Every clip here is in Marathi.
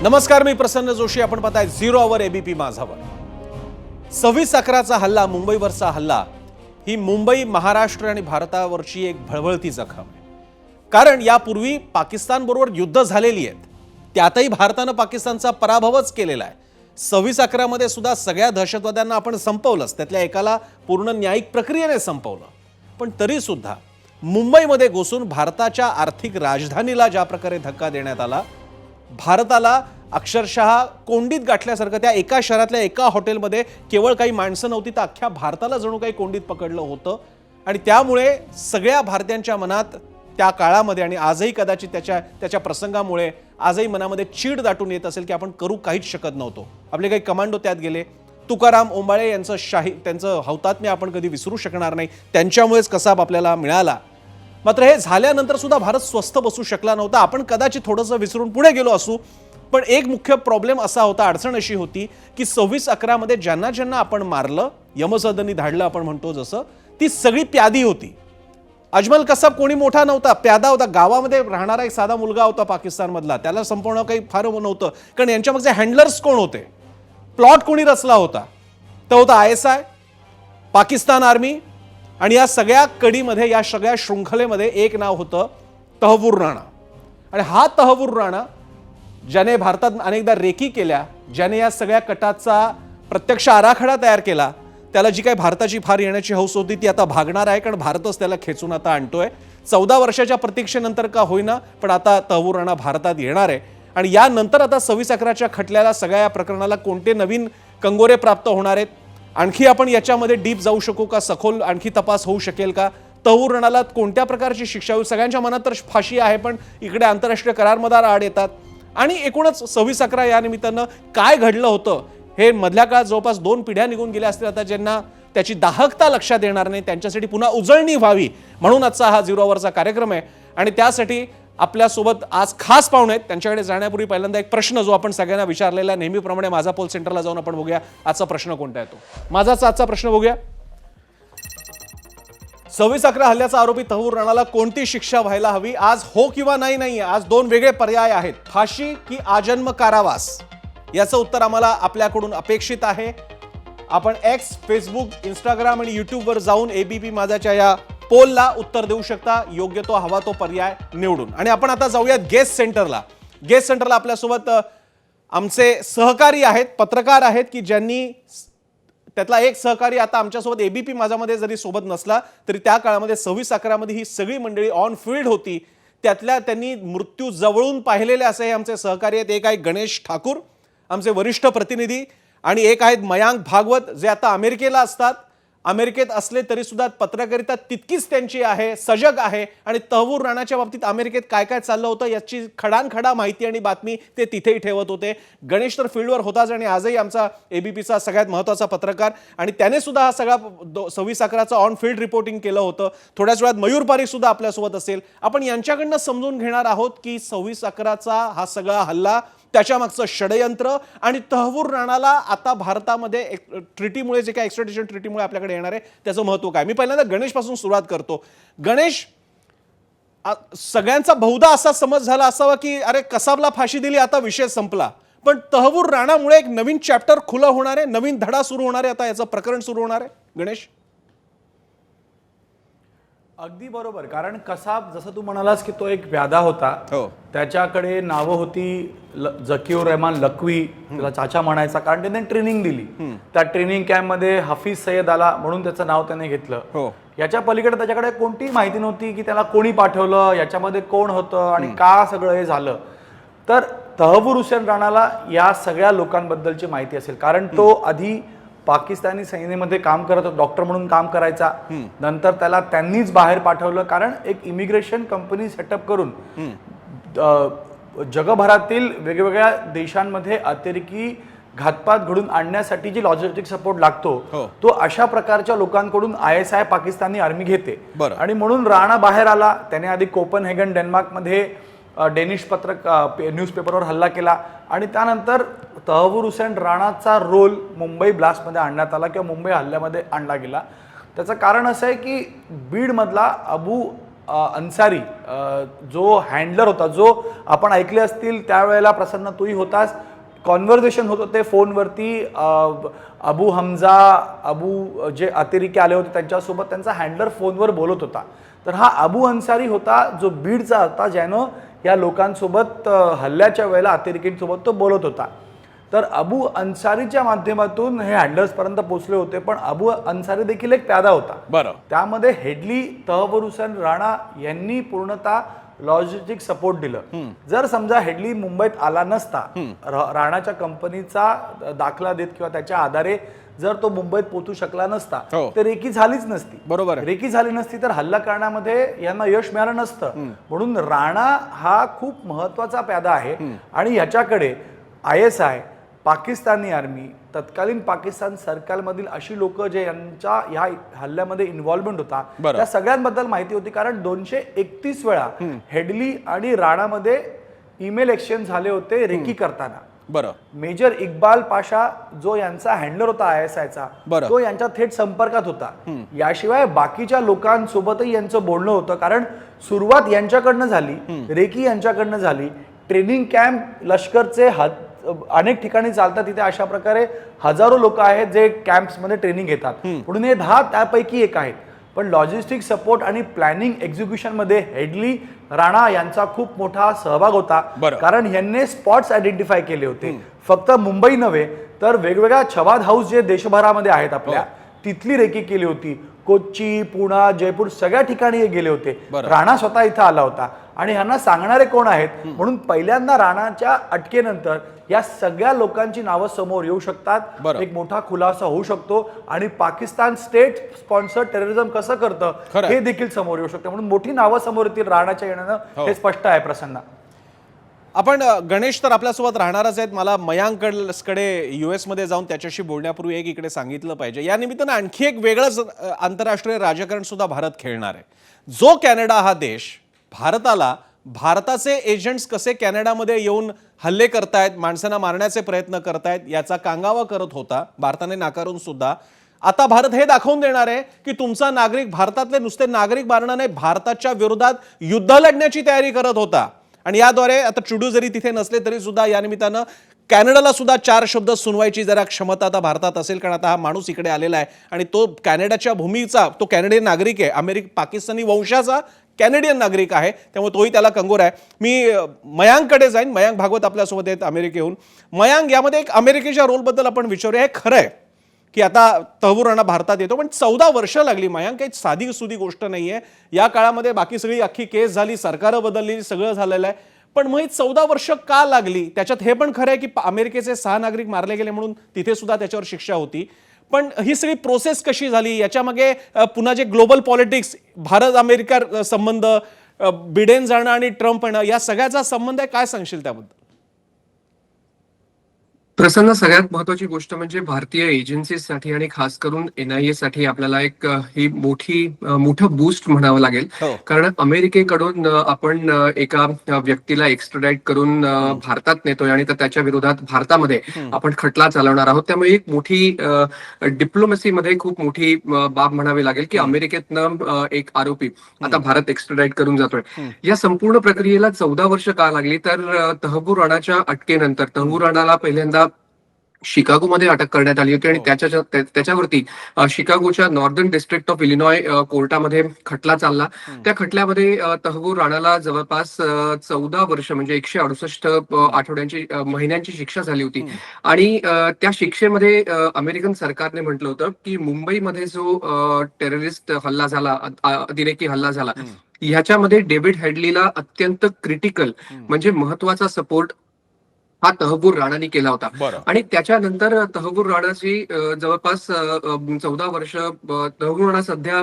नमस्कार, मी प्रसन्न जोशी. आपण पाहताय झिरो आवर एबीपी माझावर. 26/11चा हल्ला, मुंबईवरचा हल्ला, ही मुंबई, महाराष्ट्र आणि भारतावरची एक भळभळती जखम आहे. कारण यापूर्वी पाकिस्तानबरोबर युद्ध झालेली आहेत, त्यातही भारतानं पाकिस्तानचा पराभवच केलेला आहे. 26/11 मध्ये सुद्धा सगळ्या दहशतवाद्यांना आपण संपवलंच, त्यातल्या एकाला पूर्ण न्यायिक प्रक्रियेने संपवलं. पण तरी सुद्धा मुंबईमध्ये घुसून भारताच्या आर्थिक राजधानीला ज्या प्रकारे धक्का देण्यात आला, भारताला अक्षरशः कोंडीत गाठल्यासारखं, त्या एका शहरातल्या एका हॉटेलमध्ये केवळ काही माणसं नव्हती तर अख्ख्या भारताला जणू काही कोंडीत पकडलं होतं. आणि त्यामुळे सगळ्या भारतीयांच्या मनात त्या काळामध्ये आणि आजही कदाचित त्याच्या प्रसंगामुळे आजही मनामध्ये चीड दाटून येत असेल की आपण करू काहीच शकत नव्हतो. आपले काही कमांडो त्यात गेले. तुकाराम ओंबाळे यांचं त्यांचं हौतात्म्य आपण कधी विसरू शकणार नाही. त्यांच्यामुळेच कसाब आपल्याला मिळाला. मात्र हे झाल्यानंतर सुद्धा भारत स्वस्थ बसू शकला नव्हता. आपण कदाचित थोडंसं विसरून पुढे गेलो असू, पण एक मुख्य प्रॉब्लेम असा होता, अडचण अशी होती की 26/11 मध्ये ज्यांना ज्यांना आपण मारलं, यमसदनी धाडलं आपण म्हणतो जसं, ती सगळी प्यादी होती. अजमल कसाब कोणी मोठा नव्हता, प्यादा होता. गावामध्ये राहणारा एक साधा मुलगा होता पाकिस्तानमधला, त्याला संपवणं काही फार नव्हतं. कारण यांच्यामागचे हँडलर्स कोण होते, प्लॉट कोणी रचला होता, तो होता ISI, पाकिस्तान आर्मी. आणि या सगळ्या कडीमध्ये, या सगळ्या शृंखलेमध्ये एक नाव होतं तहव्वूर राणा. आणि हा तहव्वूर राणा, ज्याने भारतात अनेकदा रेकी केल्या, ज्याने या सगळ्या कटाचा प्रत्यक्ष आराखडा तयार केला, त्याला जी काही भारताची फार येण्याची हौस होती ती आता भागणार आहे. कारण भारतच त्याला खेचून आता आणतोय. 14 वर्षाच्या प्रतीक्षेनंतर का होईना, पण आता तहव्वूर राणा भारतात येणार आहे. आणि यानंतर आता 26/11च्या खटल्याला, सगळ्या प्रकरणाला कोणते नवीन कंगोरे प्राप्त होणार आहेत, आणखी आपण याच्यामध्ये डीप जाऊ शकू का, सखोल आणखी तपास होऊ शकेल का, तहव्वूर राणाला कोणत्या प्रकारची शिक्षा होईल. सगळ्यांच्या मनात तर फाशी आहे, पण इकडे आंतरराष्ट्रीय करारमदार आड येतात. आणि एकूणच 26/11 या निमित्तानं काय घडलं होतं, हे मधल्या काळात जवळपास 2 पिढ्या निघून गेल्या असतील. आता ज्यांना त्याची दाहकता लक्षात येणार नाही, त्यांच्यासाठी पुन्हा उजळणी व्हावी म्हणून आजचा हा झिरो आवरचा कार्यक्रम आहे. आणि त्यासाठी आपल्यासोबत आज खास पाहुणे आहेत. त्यांच्याकडे जाण्यापूर्वी पहिल्यांदा एक प्रश्न जो आपण सगळ्यांना विचारलेला, नेहमीप्रमाणे माझा पोल सेंटरला जाऊन आपण बघूया आजचा प्रश्न कोणता आहे. तो माझाचा आजचा प्रश्न बघूया. 26/11 हल्ल्याचा आरोपी तहव्वूर राणाला कोणती शिक्षा व्हायला हवी? आज हो किंवा नाही नाहीये. आज 2 वेगळे पर्याय आहेत, फाशी की आजन्म कारावास. याचं उत्तर आम्हाला आपल्याकडून अपेक्षित आहे. आपण X, फेसबुक, इंस्टाग्राम आणि यूट्यूबवर जाऊन एबीपी माझाच्या या पोलला उत्तर देऊ शकता. योग्य तो हवा तो पर्याय निवडून. आणि आपण आता जाऊयात गेस्ट सेंटरला. गेस्ट सेंटरला आपल्यासोबत आमचे सहकारी आहेत, पत्रकार आहेत, की ज्यांनी, त्यातला एक सहकारी आता आमच्यासोबत एबीपी माझामध्ये जरी सोबत नसला तरी त्या काळामध्ये 26/11 मध्ये ही सगळी मंडळी ऑन फील्ड होती. त्यातल्या त्यांनी मृत्यू जवळून पाहिलेले असे हे आमचे सहकारी आहेत. एक आहे गणेश ठाकूर, आमचे वरिष्ठ प्रतिनिधी, आणि एक आहेत मयांक भागवत, जे आता अमेरिकेला असतात. अमेरिकेत असले तरी सुद्धा पत्रकारिता तितकीच त्यांची आहे, सजग आहे. आणि तहव्वूर राणाच्या बाबतीत अमेरिकेत काय काय चाललं होतं याची खडानखडा माहिती आणि बातमी ते तिथेही ठेवत होते. गणेश तर फील्डवर होताच आणि आजही आमचा एबीपीचा सगळ्यात महत्त्वाचा पत्रकार, आणि त्याने सुद्धा हा सगळा 26/11चा ऑन फील्ड रिपोर्टिंग केलं होतं. थोड्याच वेळात मयूर पारी सुद्धा आपल्यासोबत असेल. आपण यांच्याकडनं समजून घेणार आहोत की 26/11चा हा सगळा हल्ला, त्याच्यामागचं षडयंत्र, आणि तहव्वूर राणाला आता भारतामध्ये ट्रिटीमुळे, जे काय एक्स्ट्रॅडिशन ट्रिटीमुळे आपल्याकडे येणार आहे, त्याचं महत्त्व काय. मी पहिल्यांदा गणेशपासून सुरुवात करतो. गणेश, सगळ्यांचा बहुधा असा समज झाला असावा की अरे कसाबला फाशी दिली, आता विषय संपला. पण तहव्वूर राणामुळे एक नवीन चॅप्टर खुलं होणार आहे, नवीन धडा सुरू होणार आहे, आता याचं प्रकरण सुरू होणार आहे. गणेश, अगदी बरोबर. कारण कसाब, जसं तू म्हणालास की तो एक प्यादा होता, त्याच्याकडे नावं होती झकीउर रहमान लखवी, त्याला चाचा म्हणायचा, कारण त्याने ट्रेनिंग दिली. त्या ट्रेनिंग कॅम्पमध्ये हफीज सय्यद आला म्हणून त्याचं नाव त्याने घेतलं. याच्या पलीकडे त्याच्याकडे कोणती माहिती नव्हती की त्याला कोणी पाठवलं, याच्यामध्ये कोण होतं आणि का सगळं हे झालं. तर तहव्वूर हुसेन राणाला या सगळ्या लोकांबद्दलची माहिती असेल, कारण तो आधी पाकिस्तानी सैन्यामध्ये काम करत होता, डॉक्टर म्हणून काम करायचा. नंतर त्याला त्यांनीच बाहेर पाठवलं, कारण एक इमिग्रेशन कंपनी सेटअप करून जगभरातील वेगवेगळ्या देशांमध्ये अतिरेकी घातपात घडून आणण्यासाठी जी लॉजिस्टिक सपोर्ट लागतो तो अशा प्रकारच्या लोकांकडून ISI पाकिस्तानी आर्मी घेते. आणि म्हणून राणा बाहेर आला. त्याने आधी कोपनहेगन डेन्मार्कमध्ये डेनिश न्यूजपेपरवर हल्ला केला, आणि त्यानंतर तहव्वूर हुसेन राणाचा रोल मुंबई ब्लास्टमध्ये आणण्यात आला किंवा मुंबई हल्ल्यामध्ये आणला गेला. त्याचं कारण असं आहे की बीडमधला अबू अन्सारी जो हँडलर होता, जो आपण ऐकले असतील त्यावेळेला प्रसन्न तूही होतास, कॉन्व्हर्सेशन होत होते फोनवरती, अबू हमजा, अबू जे अतिरेकी आले होते त्यांच्यासोबत त्यांचा हँडलर फोनवर बोलत होता. तर हा अबू अन्सारी होता जो बीडचा होता, ज्यानं या लोकांसोबत हल्ल्याच्या वेळेला अतिरेकींसोबत तो बोलत होता. तर अबू अन्सारीच्या माध्यमातून हे हँडलर्सपर्यंत पोहोचले होते. पण अबू अन्सारी देखील एक प्यादा होता. बरं. त्यामध्ये हेडली, तहव्वूर हुसेन राणा यांनी पूर्णतः लॉजिस्टिक सपोर्ट दिलं. जर समजा हेडली मुंबईत आला नसता, राणाच्या कंपनीचा दाखला देत किंवा त्याच्या आधारे जर तो मुंबईत पोहोचू शकला नसता, तर रेकी झालीच नसती. बरोबर. रेकी झाली नसती तर हल्ला करण्यामध्ये यांना यश मिळालं नसतं. म्हणून राणा हा खूप महत्वाचा प्यादा आहे. आणि याच्याकडे ISI, पाकिस्तानी आर्मी, तत्कालीन पाकिस्तान सरकारमधील अशी लोक जे यांच्या ह्या हल्ल्यामध्ये इन्व्हॉल्वमेंट होता, त्या सगळ्यांबद्दल माहिती होती. कारण 231 वेळा हेडली आणि राणामध्ये ईमेल एक्सचेंज झाले होते रेकी करताना. बरं. मेजर इक्बाल पाशा जो यांचा हँडलर होता ISIचा, तो यांच्या थेट संपर्कात होता. याशिवाय बाकीच्या लोकांसोबतही यांचं बोलणं होतं. कारण सुरुवात यांच्याकडनं झाली, रेकी यांच्याकडनं झाली. ट्रेनिंग कॅम्प लष्करचे अनेक ठिकाणी चालतात, तिथे अशा प्रकारे हजारो लोक आहेत जे कॅम्प्समध्ये ट्रेनिंग घेतात. म्हणून हे 10 त्यापैकी एक आहेत. पण लॉजिस्टिक सपोर्ट आणि प्लॅनिंग एक्झिक्युशन मध्ये हेडली, राणा यांचा खूप मोठा सहभाग होता. कारण यांनी स्पॉट्स आयडेंटिफाय केले होते. फक्त मुंबई नव्हे तर वेगवेगळ्या छवाद हाऊस जे देशभरामध्ये आहेत आपल्या, तिथली रेकी केली होती. कोच्ची, पुणा, जयपूर सगळ्या ठिकाणी हे गेले होते. राणा स्वतः इथं आला होता. आणि ह्यांना सांगणारे कोण आहेत, म्हणून पहिल्यांदा राणाच्या अटकेनंतर या सगळ्या लोकांची नावं समोर येऊ शकतात. एक मोठा खुलासा होऊ शकतो. आणि पाकिस्तान स्टेट स्पॉन्सर टेररिझम कसं करतं हे देखील समोर येऊ शकतं. म्हणून मोठी नावं समोर येतील राणाच्या येण्यानं, हे स्पष्ट आहे. प्रसन्न, आपण गणेश तर आपल्यासोबत राहणारच आहेत. मला मयांकडे US मध्ये जाऊन त्याच्याशी बोलण्यापूर्वी एक इकडे सांगितलं पाहिजे. या निमित्तानं आणखी एक वेगळंच आंतरराष्ट्रीय राजकारण सुद्धा भारत खेळणार आहे. जो कॅनडा हा देश भारताला, भारताचे एजंट्स कसे कॅनडामध्ये येऊन हल्ले करतायत, माणसांना मारण्याचे प्रयत्न करतायत, याचा कांगावा करत होता भारताने नाकारून सुद्धा, आता भारत हे दाखवून देणार आहे की तुमचा नागरिक, भारतातले नुसते नागरिक मारणं नाही, भारताच्या विरोधात युद्ध लढण्याची तयारी करत होता. आणि याद्वारे आता ट्रुडो जरी तिथे नसले तरी सुद्धा या निमित्तानं कॅनडाला सुद्धा 4 शब्द सुनवायची जरा क्षमता आता भारतात असेल. कारण आता हा माणूस इकडे आलेला आहे आणि तो कॅनडाच्या भूमीचा, तो कॅनेडियन नागरिक आहे, पाकिस्तानी वंशाचा कॅनेडियन नागरिक आहे. त्यामुळे तोही त्याला कंगोर आहे. मी मयांककडे जाईन. मयांक भागवत आपल्यासोबत आहेत अमेरिकेहून. मयांक, यामध्ये एक अमेरिकेच्या रोलबद्दल आपण विचारूया. हे खरं आहे की आता तहव्वूर राणा भारतात येतो, पण 14 वर्ष लागली. मयांक काही साधी सुधी गोष्ट नाहीये. या काळामध्ये बाकी सगळी अख्खी केस झाली, सरकारं बदलली, सगळं झालेलं आहे. पण मग 14 वर्ष का लागली? त्याच्यात हे पण खरं आहे की अमेरिकेचे 6 नागरिक मारले गेले म्हणून तिथे सुद्धा त्याच्यावर शिक्षा होती. पण ही सगळी प्रोसेस कशी झाली, याच्यामागे पुन्हा जे ग्लोबल पॉलिटिक्स, भारत अमेरिका संबंध, बिडेन जाणं आणि ट्रम्प येणं, या सगळ्याचा संबंध आहे. काय सांगशील त्याबद्दल? प्रसन्न, सगळ्यात महत्वाची गोष्ट म्हणजे भारतीय एजन्सीसाठी आणि खास करून NIA साठी आपल्याला एक ही मोठं बूस्ट म्हणावं लागेल. कारण अमेरिकेकडून आपण एका व्यक्तीला एक्स्ट्राडाइट करून भारतात नेतोय आणि त्याच्या विरोधात भारतामध्ये आपण खटला चालवणार आहोत. त्यामुळे एक मोठी डिप्लोमसीमध्ये खूप मोठी बाब म्हणावी लागेल की अमेरिकेतनं एक आरोपी आता भारत एक्स्ट्राडाइट करून जातोय. या संपूर्ण प्रक्रियेला 14 वर्ष का लागली? तर तहव्वूर राणाच्या अटकेनंतर तहव्वूर राणाला पहिल्यांदा शिकागोमध्ये अटक करण्यात आली होती आणि त्याच्यावरती शिकागोच्या नॉर्दर्न डिस्ट्रिक्ट ऑफ इलिनॉय कोर्टामध्ये खटला चालला. त्या खटल्यामध्ये तहव्वूर राणाला जवळपास 14 वर्ष म्हणजे 168 महिन्यांची शिक्षा झाली होती. आणि त्या शिक्षेमध्ये अमेरिकन सरकारने म्हटलं होतं की मुंबईमध्ये जो टेररिस्ट हल्ला झाला, अतिरेकी हल्ला झाला, ह्याच्यामध्ये डेव्हिड हेडलीला अत्यंत क्रिटिकल म्हणजे महत्वाचा सपोर्ट हा तहव्वूर राणाने केला होता. आणि त्याच्यानंतर तहव्वूर राणाची जवळपास 14 वर्ष, तहव्वूर राणा सध्या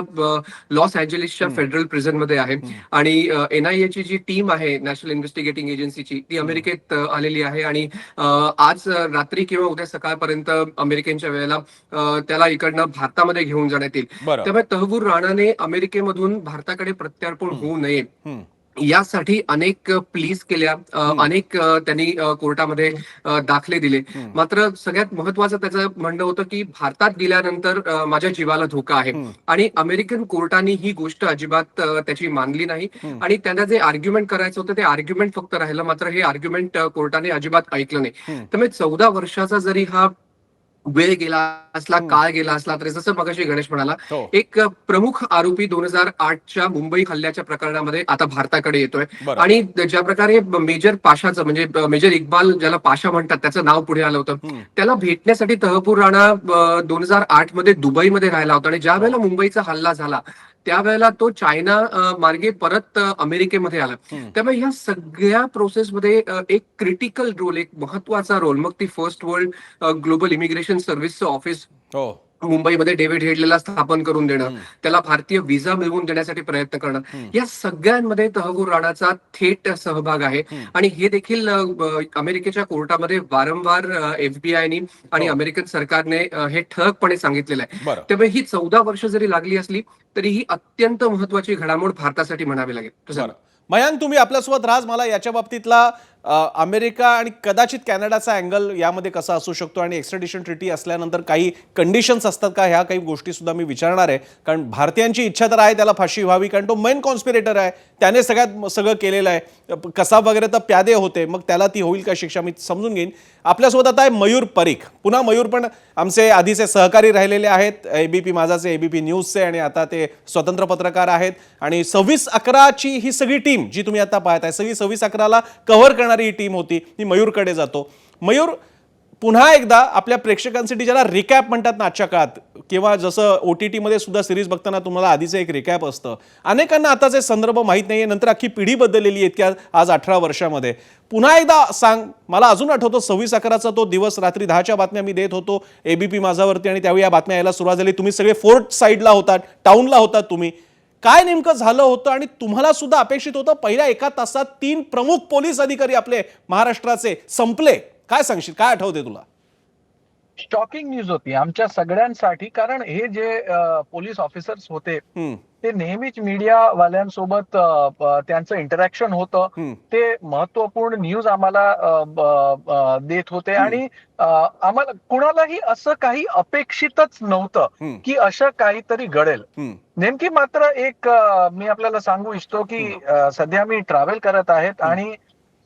लॉस एंजेलिसच्या फेडरल प्रिझन मध्ये आहे. आणि NIA ची जी टीम आहे, नॅशनल इन्व्हेस्टिगेटिंग एजन्सीची, ती अमेरिकेत आलेली आहे. आणि आज रात्री किंवा उद्या सकाळपर्यंत अमेरिकेच्या वेळेला त्याला इकडनं भारतामध्ये घेऊन जाण्यात येईल. त्यामुळे तहव्वूर राणाने अमेरिकेमधून भारताकडे प्रत्यार्पण होऊ नये यासाठी अनेक प्लीज केल्या, अनेक त्यांनी कोर्टामध्ये दाखले दिले. मात्र सगळ्यात महत्वाचं त्याचं म्हणणं होतं की भारतात गेल्यानंतर माझ्या जीवाला धोका आहे, आणि अमेरिकन कोर्टाने ही गोष्ट अजिबात त्याची मानली नाही. आणि त्यांना जे आर्ग्युमेंट करायचं होतं ते आर्ग्युमेंट फक्त राहिलं, मात्र हे आर्ग्युमेंट कोर्टाने अजिबात ऐकलं नाही. त्यामुळे 14 वर्षाचा जरी हा वेळ गेला असला, काळ गेला असला, तरी जसं मगाशी गणेश म्हणाला, एक प्रमुख आरोपी 2008च्या मुंबई हल्ल्याच्या प्रकरणामध्ये आता भारताकडे येतोय. आणि ज्या प्रकारे मेजर पाशाचं, म्हणजे मेजर इक्बाल ज्याला पाशा म्हणतात, त्याचं नाव पुढे आलं होतं, त्याला भेटण्यासाठी तहपूर राणा 2008 मध्ये दुबईमध्ये राहिला होता. आणि ज्या वेळेला मुंबईचा हल्ला झाला त्यावेळेला तो चायना मार्गे परत अमेरिकेमध्ये आला. त्यामुळे ह्या सगळ्या प्रोसेसमध्ये एक क्रिटिकल रोल, एक महत्वाचा रोल, मग ती फर्स्ट वर्ल्ड ग्लोबल इमिग्रेशन सर्व्हिसचं ऑफिस मुंबईमध्ये डेव्हिड हेडलेला स्थापन करून देणं, त्याला भारतीय व्हिसा मिळवून देण्यासाठी प्रयत्न करणं, या सगळ्यांमध्ये तहपूर राणाचा थेट सहभाग आहे. आणि हे देखील अमेरिकेच्या कोर्टामध्ये वारंवार FBI आणि अमेरिकन सरकारने हे ठळकपणे सांगितलेलं आहे. त्यामुळे ही 14 वर्ष जरी लागली असली तरी ही अत्यंत महत्वाची घडामोड भारतासाठी म्हणावी लागेल. मयांक, तुम्ही आपल्यासोबत राहा. मला याच्या बाबतीतला अमेरिका आणि कदाचित कॅनडाचा अँगल यामध्ये कसा असू शकतो, आणि एक्स्ट्रॅडिशन ट्रिटी असल्यानंतर काही कंडिशन्स असतात का, ह्या काही गोष्टी सुद्धा मी विचारणार आहे. कारण भारतीयांची इच्छा तर आहे त्याला फाशी व्हावी, कारण तो मेन कॉन्स्पिरेटर आहे, त्याने सगळं केलेलं आहे. कसाब वगैरे तर प्यादे होते, मग त्याला ती होईल का शिक्षा, मी समजून घेईन. आपल्यासोबत आता आहे मयूर परीख. पुन्हा मयूर पण आमचे आधीचे सहकारी राहिलेले आहेत, ABP माझाचे, ABP न्यूजचे, आणि आता ते स्वतंत्र पत्रकार आहेत. आणि 26/11ची ही सगळी टीम जी तुम्ही आता पाहताय, सगळी 26/11ला कव्हर करणारी ही टीम होती. मी मयूरकडे जातो. मयूर, पुन्हा एकदा आपल्या प्रेक्षकांसाठी ज्याला रिकॅप म्हणतात ना आजच्या काळात, किंवा जसं OTT मध्ये सुद्धा सिरीज बघताना तुम्हाला आधीचं एक रिकॅप असतं, अनेकांना आताचे संदर्भ माहीत नाहीये, नंतर अख्खी पिढी बदललेली आहे इतक्या आज 18 वर्षामध्ये. पुन्हा एकदा सांग. मला अजून आठवतो 26/11चा तो दिवस, रात्री 10च्या बातम्या मी देत होतो ABP माझावरती, आणि त्यावेळी या बातम्या यायला सुरुवात झाली. तुम्ही सगळे फोर्ट साईडला होतात, टाउनला होतात तुम्ही. काय नेमकं झालं होतं, आणि तुम्हाला सुद्धा अपेक्षित होतं पहिल्या 1 तासात 3 प्रमुख पोलीस अधिकारी आपले महाराष्ट्राचे संपले? काय सांगशील, काय आठवते तुला? शॉकिंग न्यूज होती आमच्या सगळ्यांसाठी, कारण हे जे पोलीस ऑफिसर्स होते ते नेहमीच मीडियावाल्यांसोबत त्यांचं इंटरॅक्शन होतं, ते महत्वपूर्ण न्यूज आम्हाला देत होते. आणि आम्हाला कुणालाही असं काही अपेक्षितच नव्हतं की असं काहीतरी घडेल नेमकी. मात्र एक मी आपल्याला सांगू इच्छितो की सध्या मी ट्रॅव्हल करत आहेत, आणि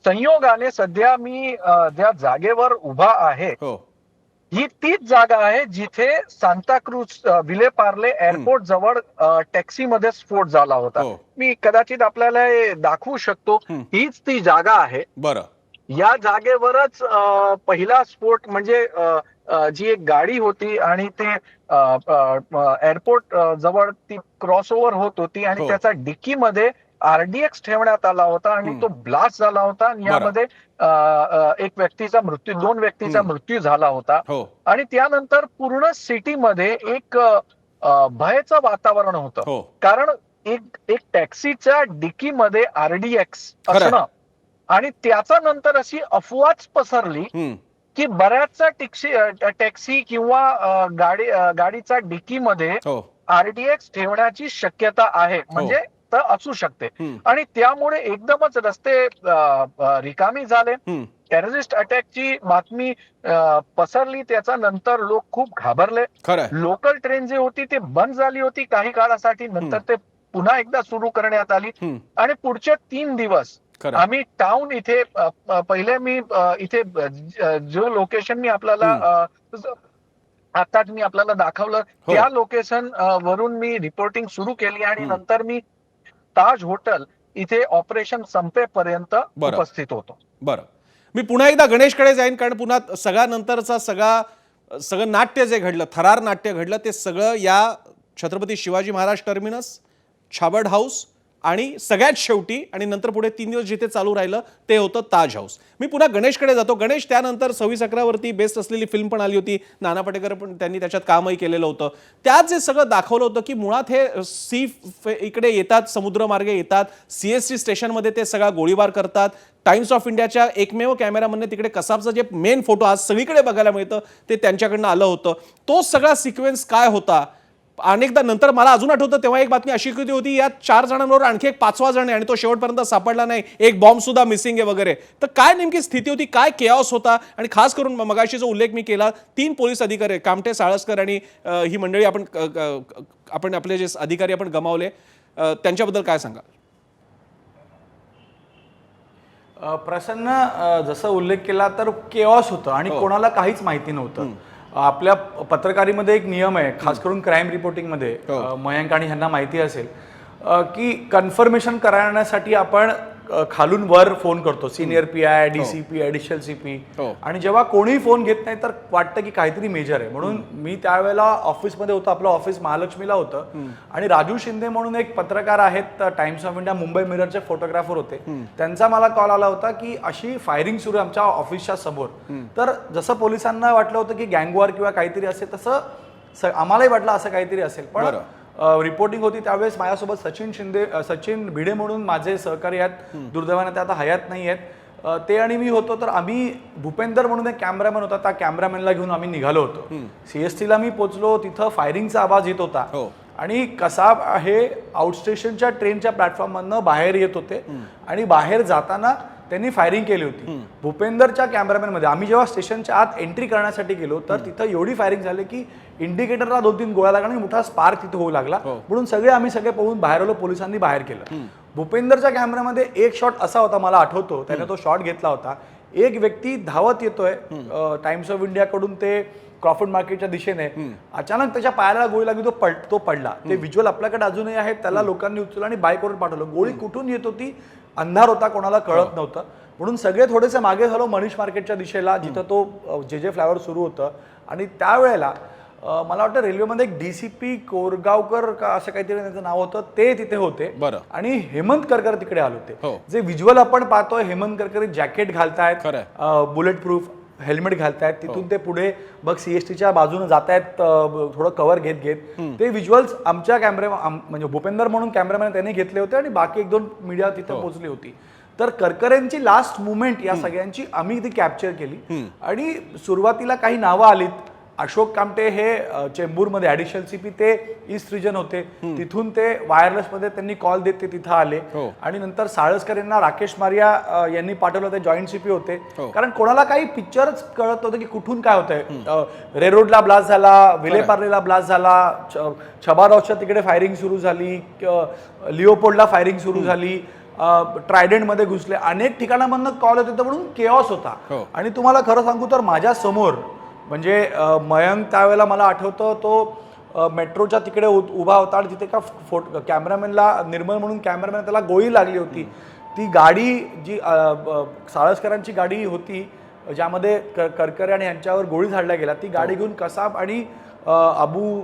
संयोगाने सध्या मी ज्या जागेवर उभा आहे ही तीच जागा आहे जिथे सांताक्रूज विलेपार्ले एअरपोर्ट जवळ टॅक्सीमध्ये स्फोट झाला होता. मी कदाचित आपल्याला दाखवू शकतो. हीच ती जागा आहे. बरं. या जागेवरच पहिला स्फोट, म्हणजे जी एक गाडी होती आणि ते एअरपोर्ट जवळ ती क्रॉसओव्हर होत होती, आणि त्याचा डिक्कीमध्ये RDX ठेवण्यात आला होता, आणि तो ब्लास्ट झाला होता. आणि यामध्ये एक व्यक्तीचा मृत्यू, 2 व्यक्तीचा मृत्यू झाला होता. आणि त्यानंतर पूर्ण सिटीमध्ये एक भयाचं वातावरण होतं, कारण एक टॅक्सीच्या डिक्कीमध्ये RDX असणं, आणि त्याच्या नंतर अशी अफवाच पसरली की बऱ्याचशा टॅक्सी किंवा गाडीच्या डिक्कीमध्ये RDX ठेवण्याची शक्यता आहे, म्हणजे तर असू शकते. आणि त्यामुळे एकदमच रस्ते रिकामी झाले. टेररिस्ट अटॅकची बातमी पसरली, त्याच्या नंतर लोक खूप घाबरले. लोकल ट्रेन जी होती ती बंद झाली होती काही काळासाठी, नंतर ते पुन्हा एकदा सुरू करण्यात आली. आणि पुढचे 3 दिवस आम्ही टाउन इथे, पहिले मी इथे जो लोकेशन मी आपल्याला आताच मी आपल्याला दाखवलं, त्या लोकेशन वरून मी रिपोर्टिंग सुरू केली, आणि नंतर मी ताज हॉटेल इथे ऑपरेशन संपेपर्यंत उपस्थित होतो. बरं, मी पुन्हा एकदा गणेशकडे जाईन, कारण पुन्हा सगळ्यानंतरचा सगळं नाट्य जे घडलं, थरार नाट्य घडलं, ते सगळं या छत्रपती शिवाजी महाराज टर्मिनस, छाबड हाऊस, आणि सगळ्यात शेवटी आणि नंतर पुढे 3 दिवस जिथे चालू राहिलं ते होतं ताज हाऊस. मी पुन्हा गणेशकडे जातो. गणेश, त्यानंतर 26/11वरती बेस्ट असलेली फिल्म पण आली होती, नाना पाटेकर पण त्यांनी त्याच्यात कामही केलेलं होतं. त्यात जे सगळं दाखवलं होतं की मुळात हे इकडे येतात, समुद्रमार्गे येतात, CST स्टेशनमध्ये ते सगळा गोळीबार करतात. टाइम्स ऑफ इंडियाच्या एकमेव कॅमेरामनने तिकडे कसाबचं जे मेन फोटो आज सगळीकडे बघायला मिळतं ते त्यांच्याकडनं आलं होतं. तो सगळा सिक्वेन्स काय होता, अनेकदा नंतर मला अजून आठवतं तेव्हा एक बातमी अशी होती, यात 4 जणांबरोबर आणखी एक 5वा जण आहे आणि तो शेवटपर्यंत सापडला नाही, एक बॉम्ब सुद्धा मिसिंग आहे वगैरे. तर काय नेमकी स्थिती होती, काय केऑस होता? आणि खास करून मगाशी जो उल्लेख मी केला, 3 पोलीस अधिकारी कामटे, साळसकर आणि ही मंडळी आपण आपले जे अधिकारी आपण गमावले, त्यांच्याबद्दल काय सांगाल? प्रसन्न जसं उल्लेख केला तर केऑस होतं आणि कोणाला काहीच माहिती नव्हतं. आपल्या पत्रकारीमध्ये एक नियम आहे, खास करून क्राईम रिपोर्टिंगमध्ये, मयंक आणि ह्यांना माहिती असेल की कन्फर्मेशन करण्यासाठी आपण खालून वर फोन करतो, senior PI, DCP, additional CP, आणि जेव्हा कोणी फोन घेत नाही तर वाटतं की काहीतरी मेजर आहे. म्हणून मी त्यावेळेला ऑफिसमध्ये होतो, आपलं ऑफिस महालक्ष्मीला होतं, आणि राजू शिंदे म्हणून एक पत्रकार आहेत, टाइम्स ऑफ इंडिया मुंबई मिररचे फोटोग्राफर होते, त्यांचा मला कॉल आला होता की अशी फायरिंग सुरू आहे आमच्या ऑफिसच्या समोर. तर जसं पोलिसांना वाटलं होतं की गँगवॉर किंवा काहीतरी असेल, तसं आम्हालाही वाटलं असं काहीतरी असेल. पण रिपोर्टिंग होती त्यावेळेस माझ्यासोबत सचिन भिडे म्हणून माझे सहकारी आहेत, दुर्दैवाने ते आता हयात नाही आहेत, ते आणि मी होतो. तर आम्ही भूपेंदर म्हणून एक कॅमेरामॅन होता, त्या कॅमेरामॅनला घेऊन आम्ही निघालो होतो. सीएसटीला मी पोहोचलो, तिथं फायरिंगचा आवाज येत होता आणि कसाब हे आउटस्टेशनच्या ट्रेनच्या प्लॅटफॉर्ममधनं बाहेर येत होते आणि बाहेर जाताना त्यांनी फायरिंग केली होती. भूपेंदरच्या कॅमेरामॅनमध्ये आम्ही जेव्हा स्टेशनच्या आत एंट्री करण्यासाठी गेलो तर तिथं एवढी फायरिंग झाली की इंडिकेटरला 2-3 गोळ्या लागला आणि मोठा स्पार्क तिथे होऊ लागला. म्हणून आम्ही सगळे पळून बाहेर आलो, पोलिसांनी बाहेर केलं. भूपेंदरच्या कॅमेरामध्ये एक शॉट असा होता, मला आठवतो, त्याने तो शॉट घेतला होता. एक व्यक्ती धावत येतोय टाइम्स ऑफ इंडियाकडून ते क्रॉफर्ड मार्केटच्या दिशेने, अचानक त्याच्या पायाला गोळी लागली, तो पडला. ते व्हिज्युअल आपल्याकडे अजूनही आहेत, त्याला लोकांनी उचललं आणि बाईकवरून पाठवलं. गोळी कुठून येत होती, अंधार होता, कोणाला कळत नव्हतं. म्हणून सगळे थोडेसे मागे झालो मनीष मार्केटच्या दिशेला, जिथं तो जे फ्लायवर सुरू होतं. आणि त्यावेळेला मला वाटतं रेल्वेमध्ये एक डीसीपी कोरगावकर का असं काहीतरी त्यांचं नाव होतं, ते तिथे होते. आणि हेमंत करकर तिकडे आले होते. जे व्हिज्युअल आपण पाहतोय, हेमंत करकर जॅकेट घालतायत, बुलेट प्रूफ हेल्मेट घालतायत, तिथून ते पुढे मग सीएसटीच्या बाजूने जातायत थोडं कव्हर घेत ते व्हिज्युअल्स आमच्या म्हणजे भूपेंदर म्हणून कॅमेरामॅन त्यांनी घेतले होते आणि बाकी 1-2 मीडिया तिथे पोहोचली होती. तर करकरेंची लास्ट मुवमेंट या सगळ्यांची आम्ही ती कॅप्चर केली. आणि सुरुवातीला काही नावं आलीत. अशोक कामटे हे चेंबूरमध्ये ॲडिशनल सीपी, ते ईस्ट रिजन होते, तिथून ते वायरलेसमध्ये त्यांनी कॉल देत ते तिथं आले. आणि नंतर साळसकर यांना राकेश मारिया यांनी पाठवलं, ते जॉईंट सीपी होते. कारण कोणाला काही पिक्चरच कळत नव्हतं की कुठून काय होतंय. रेरोडला ब्लास्ट झाला, विलेपार्लेला ब्लास्ट झाला, छबारावच्या तिकडे फायरिंग सुरू झाली, लिओपोल्डला फायरिंग सुरू झाली, ट्रायडेंटमध्ये घुसले, अनेक ठिकाणामधनं कॉल येत होता. म्हणून केऑस होता. आणि तुम्हाला खरं सांगू तर माझ्या समोर म्हणजे मयंक त्यावेळेला मला आठवतं, तो मेट्रोच्या तिकडे उभा होता आणि तिथे का कॅमेरामॅनला, निर्मल म्हणून कॅमेरामॅन, त्याला गोळी लागली होती. ती गाडी जी साळसकरांची गाडी होती, ज्यामध्ये करकरे आणि यांच्यावर गोळी झाडल्या गेल्या, ती गाडी घेऊन कसाब आणि अबू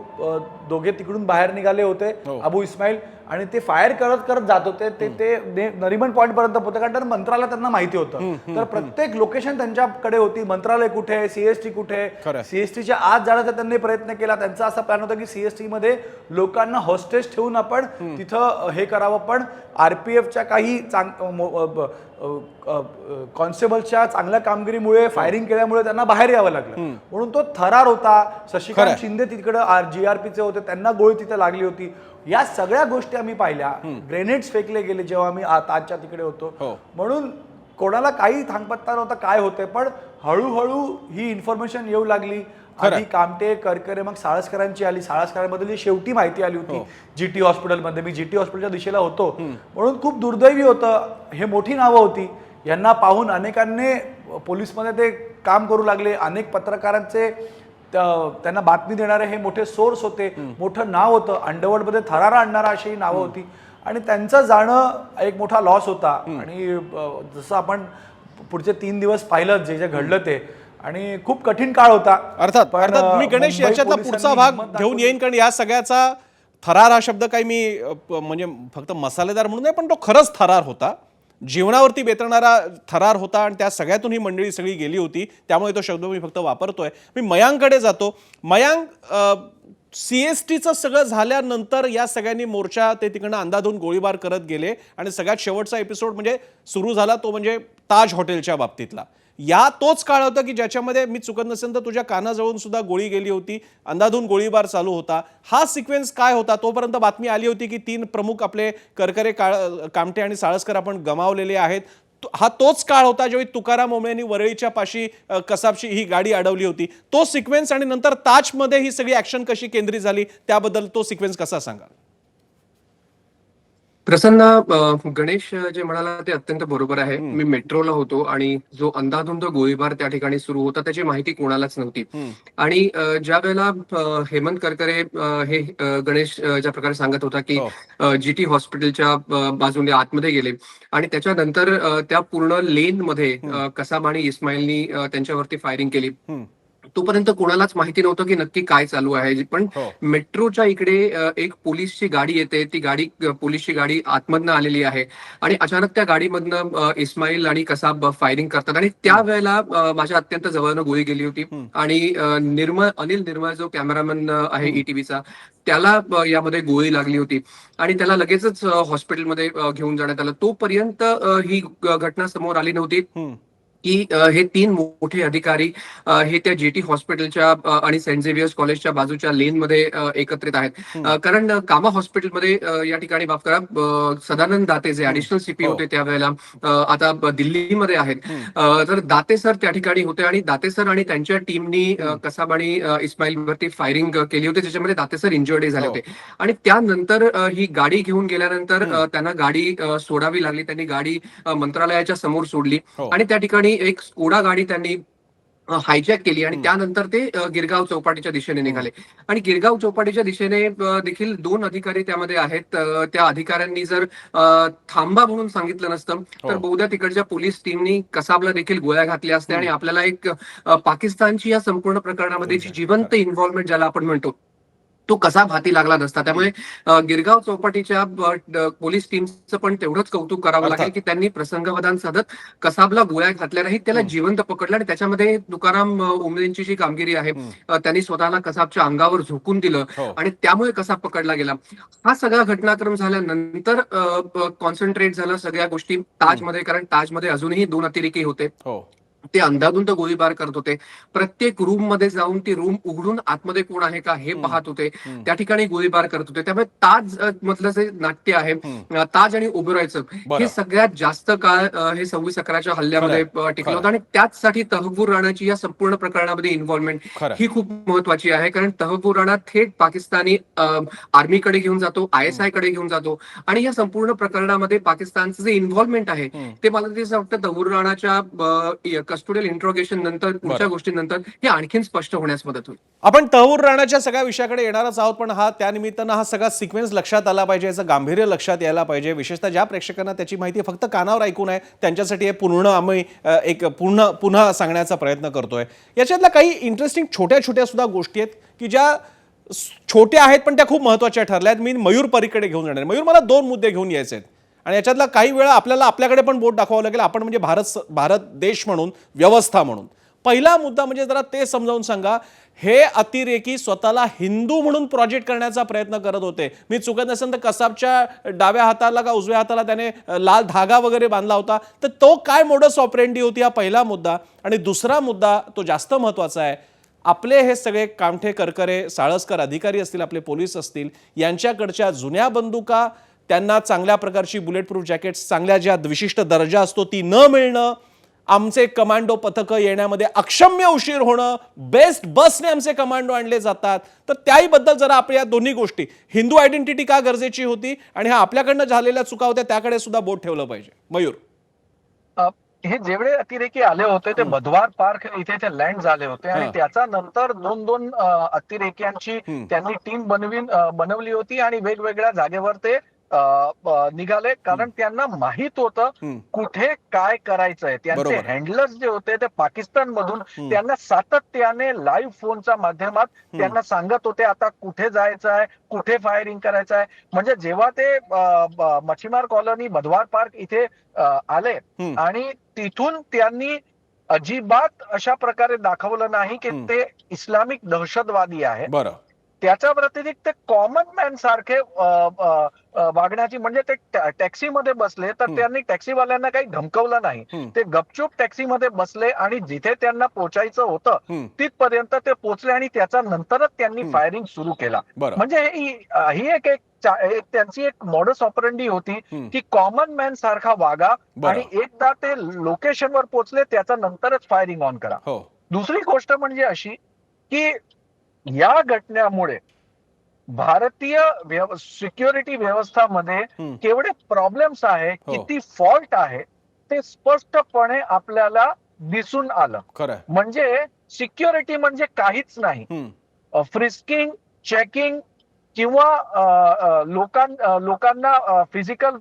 दोघे तिकडून बाहेर निघाले होते, अबू इस्माईल, आणि ते फायर करत जात होते. ते नरिमन पॉईंट पर्यंत होते, कारण मंत्रालय त्यांना माहिती होतं. तर प्रत्येक लोकेशन त्यांच्याकडे होती. मंत्रालय कुठे, सीएसटी कुठे, सीएसटीच्या आत जाण्याचा त्यांनी प्रयत्न केला. त्यांचा असा प्लॅन होता की सीएसटी मध्ये लोकांना हॉस्टेज ठेवून आपण तिथं हे करावं. पण आरपीएफच्या काही कॉन्स्टेबलच्या चांगल्या कामगिरीमुळे, फायरिंग केल्यामुळे त्यांना बाहेर यावं लागलं. म्हणून तो थरार होता. शशिकांत शिंदे तिकडे जीआरपीचे होते, त्यांना गोळी तिथे लागली होती. या सगळ्या गोष्टी आम्ही पाहिल्या. ग्रेनेड्स फेकले गेले जेव्हा आम्ही ताजच्या तिकडे होतो. म्हणून कोणाला काही थांगपत्ता नव्हता काय होते. पण हळूहळू ही इन्फॉर्मेशन येऊ लागली. आधी कामटे, करकरे, मग साळसकरांची आली. साळसकरांबद्दल शेवटी माहिती आली होती जीटी हॉस्पिटलमध्ये. मी जीटी हॉस्पिटलच्या दिशेला होतो. म्हणून खूप दुर्दैवी होतं. हे मोठी नावं होती, यांना पाहून अनेकांनी पोलीसमध्ये ते काम करू लागले. अनेक पत्रकारांचे त्यांना बातमी देणारे हे मोठे सोर्स होते, मोठं नाव होतं. अंडरवर्ल्डमध्ये थरारा आणणारा अशी नावं होती. आणि त्यांचं जाणं एक मोठा लॉस होता. आणि जसं आपण पुढचे 3 दिवस पाहिलं जे घडलं ते, आणि खूप कठीण काळ होता. अर्थात मी गणेश याच्यातला पुढचा भाग घेऊन येईन, कारण या सगळ्याचा थरार हा शब्द काही मी म्हणजे फक्त मसालेदार म्हणून नाही, पण तो खरंच थरार होता, जीवनावरती बेतणारा थरार होता. आणि त्या सगळ्यातून ही मंडळी सगळी गेली होती, त्यामुळे तो शब्द मी फक्त वापरतोय. मी मयांककडे जातो. मयांक, सीएसटीचं सगळं झाल्यानंतर या सगळ्यांनी मोर्चा ते तिकडनं अंधाधून गोळीबार करत गेले. आणि सगळ्यात शेवटचा एपिसोड म्हणजे सुरू झाला तो म्हणजे ताज हॉटेलच्या बाबतीतला. या तोच काळ होता की ज्याच्यामध्ये मी चुकत नसेल तर तुझ्या कानाजवळून सुद्धा गोळी गेली होती, अंधाधून गोळीबार चालू होता. हा सिक्वेन्स काय होता? तोपर्यंत बातमी आली होती की 3 प्रमुख आपले करकरे, कामटे आणि साळसकर आपण गमावलेले आहेत. हा तोच काळ होता ज्यावेळी तुकाराम ओंबळेंनी वरळीच्या पाशी कसाबची ही गाडी अडवली होती. तो सिक्वेन्स आणि नंतर ताजमध्ये ही सगळी ऍक्शन कशी केंद्रित झाली त्याबद्दल तो सिक्वेन्स कसा सांगाल? प्रसन्न, गणेश जे म्हणाला ते अत्यंत बरोबर आहे. मी मेट्रोला होतो आणि जो अंधाधुंद गोळीबार त्या ठिकाणी सुरू होता त्याची माहिती कोणालाच नव्हती. आणि ज्या वेळेला हेमंत करकरे हे गणेश ज्या प्रकारे सांगत होता की जीटी हॉस्पिटलच्या बाजूने आतमध्ये गेले आणि त्याच्यानंतर त्या पूर्ण लेन मध्ये कसाब आणि इस्माईलनी त्यांच्यावरती फायरिंग केली, तोपर्यंत कोणालाच माहिती नव्हतं की नक्की काय चालू आहे. पण मेट्रोच्या इकडे एक पोलीसची गाडी येते, ती गाडी पोलीसची गाडी आतमधनं आलेली आहे आणि अचानक त्या गाडीमधनं इस्माईल आणि कसाब फायरिंग करतात आणि त्यावेळेला माझ्या अत्यंत जवळनं गोळी गेली होती आणि अनिल निर्मळ जो कॅमेरामॅन आहे ईटीव्हीचा, त्याला यामध्ये गोळी लागली होती आणि त्याला लगेचच हॉस्पिटलमध्ये घेऊन जाण्यात आलं. तोपर्यंत ही घटना समोर आली नव्हती की हे 3 मोठे अधिकारी हे त्या जेटी हॉस्पिटलच्या आणि सेंट झेवियर्स कॉलेजच्या बाजूच्या लेनमध्ये एकत्रित आहेत. कारण कामा हॉस्पिटलमध्ये या ठिकाणी माफ करा, सदानंद दाते जे ऍडिशनल सीपी होते त्यावेळेला आता दिल्लीमध्ये आहेत. तर दाते सर त्या ठिकाणी होते आणि दाते सर आणि त्यांच्या टीमनी कसाब आणि इस्माईलवरती फायरिंग केली होती, ज्याच्यामध्ये दाते सर इंजर्ड झाले होते. आणि त्यानंतर ही गाडी घेऊन गेल्यानंतर त्यांना गाडी सोडावी लागली. त्यांनी गाडी मंत्रालयाच्या समोर सोडली आणि त्या ठिकाणी एक स्कोडा गाडी त्यांनी हायजॅक केली आणि त्यानंतर ते गिरगाव चौपाटीच्या दिशेने निघाले. आणि गिरगाव चौपाटीच्या दिशेने देखील 2 अधिकारी त्यामध्ये आहेत. त्या अधिकाऱ्यांनी जर थांबा म्हणून सांगितलं नसतं तर बहुधा तिकडच्या पोलीस टीमनी कसाबला देखील गोळ्या घातल्या असत्या आणि आपल्याला एक पाकिस्तानची या संपूर्ण प्रकरणामध्ये जी जिवंत इन्व्हॉल्वमेंट ज्याला आपण म्हणतो तो कसा हाती लागला नसता. त्यामुळे गिरगाव चौपाटीच्या पोलीस टीमचं पण तेवढंच कौतुक करावं लागेल की त्यांनी प्रसंगावधान साधत कसाबला गोळ्या घातल्या नाहीत, त्याला जिवंत पकडलं आणि त्याच्यामध्ये तुकाराम ओंबळेंची जी कामगिरी आहे, त्यांनी स्वतःला कसाबच्या अंगावर झोकून दिलं आणि त्यामुळे कसाब पकडला गेला. हा सगळा घटनाक्रम झाल्यानंतर कॉन्सन्ट्रेट झालं सगळ्या गोष्टी ताजमध्ये, कारण ताजमध्ये अजूनही 2 अतिरेकी होते. ते अंधाधुंद गोळीबार करत होते. प्रत्येक रूम मध्ये जाऊन ती रूम उघडून आतमध्ये कोण आहे का हे पाहत होते. त्या ठिकाणी गोळीबार करत होते. त्यामुळे ताज मधलं जे नाट्य आहे, ताज आणि ओबेरॉयचं, हे सगळ्यात जास्त काळ हे 26/11च्या हल्ल्यामध्ये टिकलं होतं आणि त्याचसाठी तहव्वूर राणाची या संपूर्ण प्रकरणामध्ये इन्व्हॉल्वमेंट ही खूप महत्वाची आहे. कारण तहव्वूर राणा थेट पाकिस्तानी आर्मीकडे घेऊन जातो, ISI कडे घेऊन जातो आणि या संपूर्ण प्रकरणामध्ये पाकिस्तानचं जे इन्व्हॉल्वमेंट आहे ते मला ते वाटतं तहव्वूर राणाच्या कस्टोडियल इंट्रोगेशन नंतर पुढच्या गोष्टींनंतर हे आणखीन स्पष्ट होण्यास मदत होईल. आपण तहव्वूर राणाच्या सगळ्या विषयाकडे येणारच आहोत, पण त्यानिमित्तानं हा सगळा सिक्वेन्स लक्षात आला पाहिजे, याचं गांभीर्य लक्षात यायला पाहिजे. विशेषतः ज्या प्रेक्षकांना त्याची माहिती फक्त कानावर ऐकून आहे त्यांच्यासाठी हे पूर्ण आम्ही एक पुन्हा सांगण्याचा प्रयत्न करतोय. याच्यातल्या काही इंटरेस्टिंग छोट्या छोट्या सुद्धा गोष्टी आहेत की ज्या छोट्या आहेत पण त्या खूप महत्वाच्या ठरल्या आहेत. मी मयूर परीकडे घेऊन जाणार. मयूर, मला 2 मुद्दे घेऊन यायचे आहेत आणि याच्यातला काही वेळा आपल्याकडे पण बोट दाखवावं लागेल, आपण म्हणजे भारत देश म्हणून, व्यवस्था म्हणून. पहिला मुद्दा म्हणजे जरा ते समजावून सांगा, हे अतिरेकी स्वतःला हिंदू म्हणून प्रोजेक्ट करण्याचा प्रयत्न करत होते. मी चुकत नसेल तर कसाबच्या डाव्या हाताला का उजव्या हाताला त्याने लाल धागा वगैरे बांधला होता. तर तो काय मोडस ऑपरेंडी होती, हा पहिला मुद्दा. आणि दुसरा मुद्दा तो जास्त महत्वाचा आहे. आपले हे सगळे कामठे, करकरे, साळसकर अधिकारी असतील, आपले पोलीस असतील, यांच्याकडच्या जुन्या बंदुका, त्यांना चांगल्या प्रकारची बुलेट प्रूफ जॅकेट्स, चांगल्या ज्या विशिष्ट दर्जा असतो ती न मिळणं, आमचे कमांडो पथकं येण्यामध्ये अक्षम्य उशीर होणं, बेस्ट बसने आमचे कमांडो आणले जातात. तर त्याहीबद्दल जरा आपल्या या दोन्ही गोष्टी, हिंदू आयडेंटिटी का गरजेची होती आणि हा आपल्याकडनं झालेल्या चुका होत्या त्याकडे सुद्धा बोट ठेवलं पाहिजे. मयूर, हे जेवढे अतिरेकी आले होते ते मधवार पार्क इथे ते लँड झाले होते आणि त्याच्या नंतर 2 अतिरेक्यांची त्यांनी टीम बनवली होती आणि वेगवेगळ्या जागेवर ते निघाले, कारण त्यांना माहित होतं कुठे काय करायचंय. त्यांचे हँडलर्स जे होते ते पाकिस्तान मधून त्यांना सातत्याने लाईव्ह फोनच्या माध्यमात त्यांना सांगत होते आता कुठे जायचं आहे, कुठे फायरिंग करायचं आहे. म्हणजे जेव्हा ते मच्छीमार कॉलनी, मधवार पार्क इथे आले आणि तिथून त्यांनी अजिबात अशा प्रकारे दाखवलं नाही की ते इस्लामिक दहशतवादी आहे. त्याच्या व्यतिरिक्त कॉमन मॅन सारखे वागण्याची, म्हणजे ते टॅक्सीमध्ये बसले तर त्यांनी टॅक्सीवाल्यांना काही धमकवलं नाही, ते गपचूप टॅक्सीमध्ये बसले आणि जिथे त्यांना पोहोचायचं होतं तिथपर्यंत ते पोहोचले आणि त्याच्या नंतरच त्यांनी फायरिंग सुरू केला. म्हणजे ही एक त्यांची एक मॉडस ऑपरंडी होती की कॉमन मॅन सारखा वागा आणि एकदा ते लोकेशनवर पोहोचले त्याच्या नंतरच फायरिंग ऑन करा. दुसरी गोष्ट म्हणजे अशी की या घटनेमुळे भारतीय सिक्युरिटी व्यवस्थामध्ये केवढे प्रॉब्लेम्स आहे, किती फॉल्ट आहे ते स्पष्टपणे आपल्याला दिसून आलं. म्हणजे सिक्युरिटी म्हणजे काहीच नाही, फ्रिस्किंग, चेकिंग किंवा लोकांना फिजिकल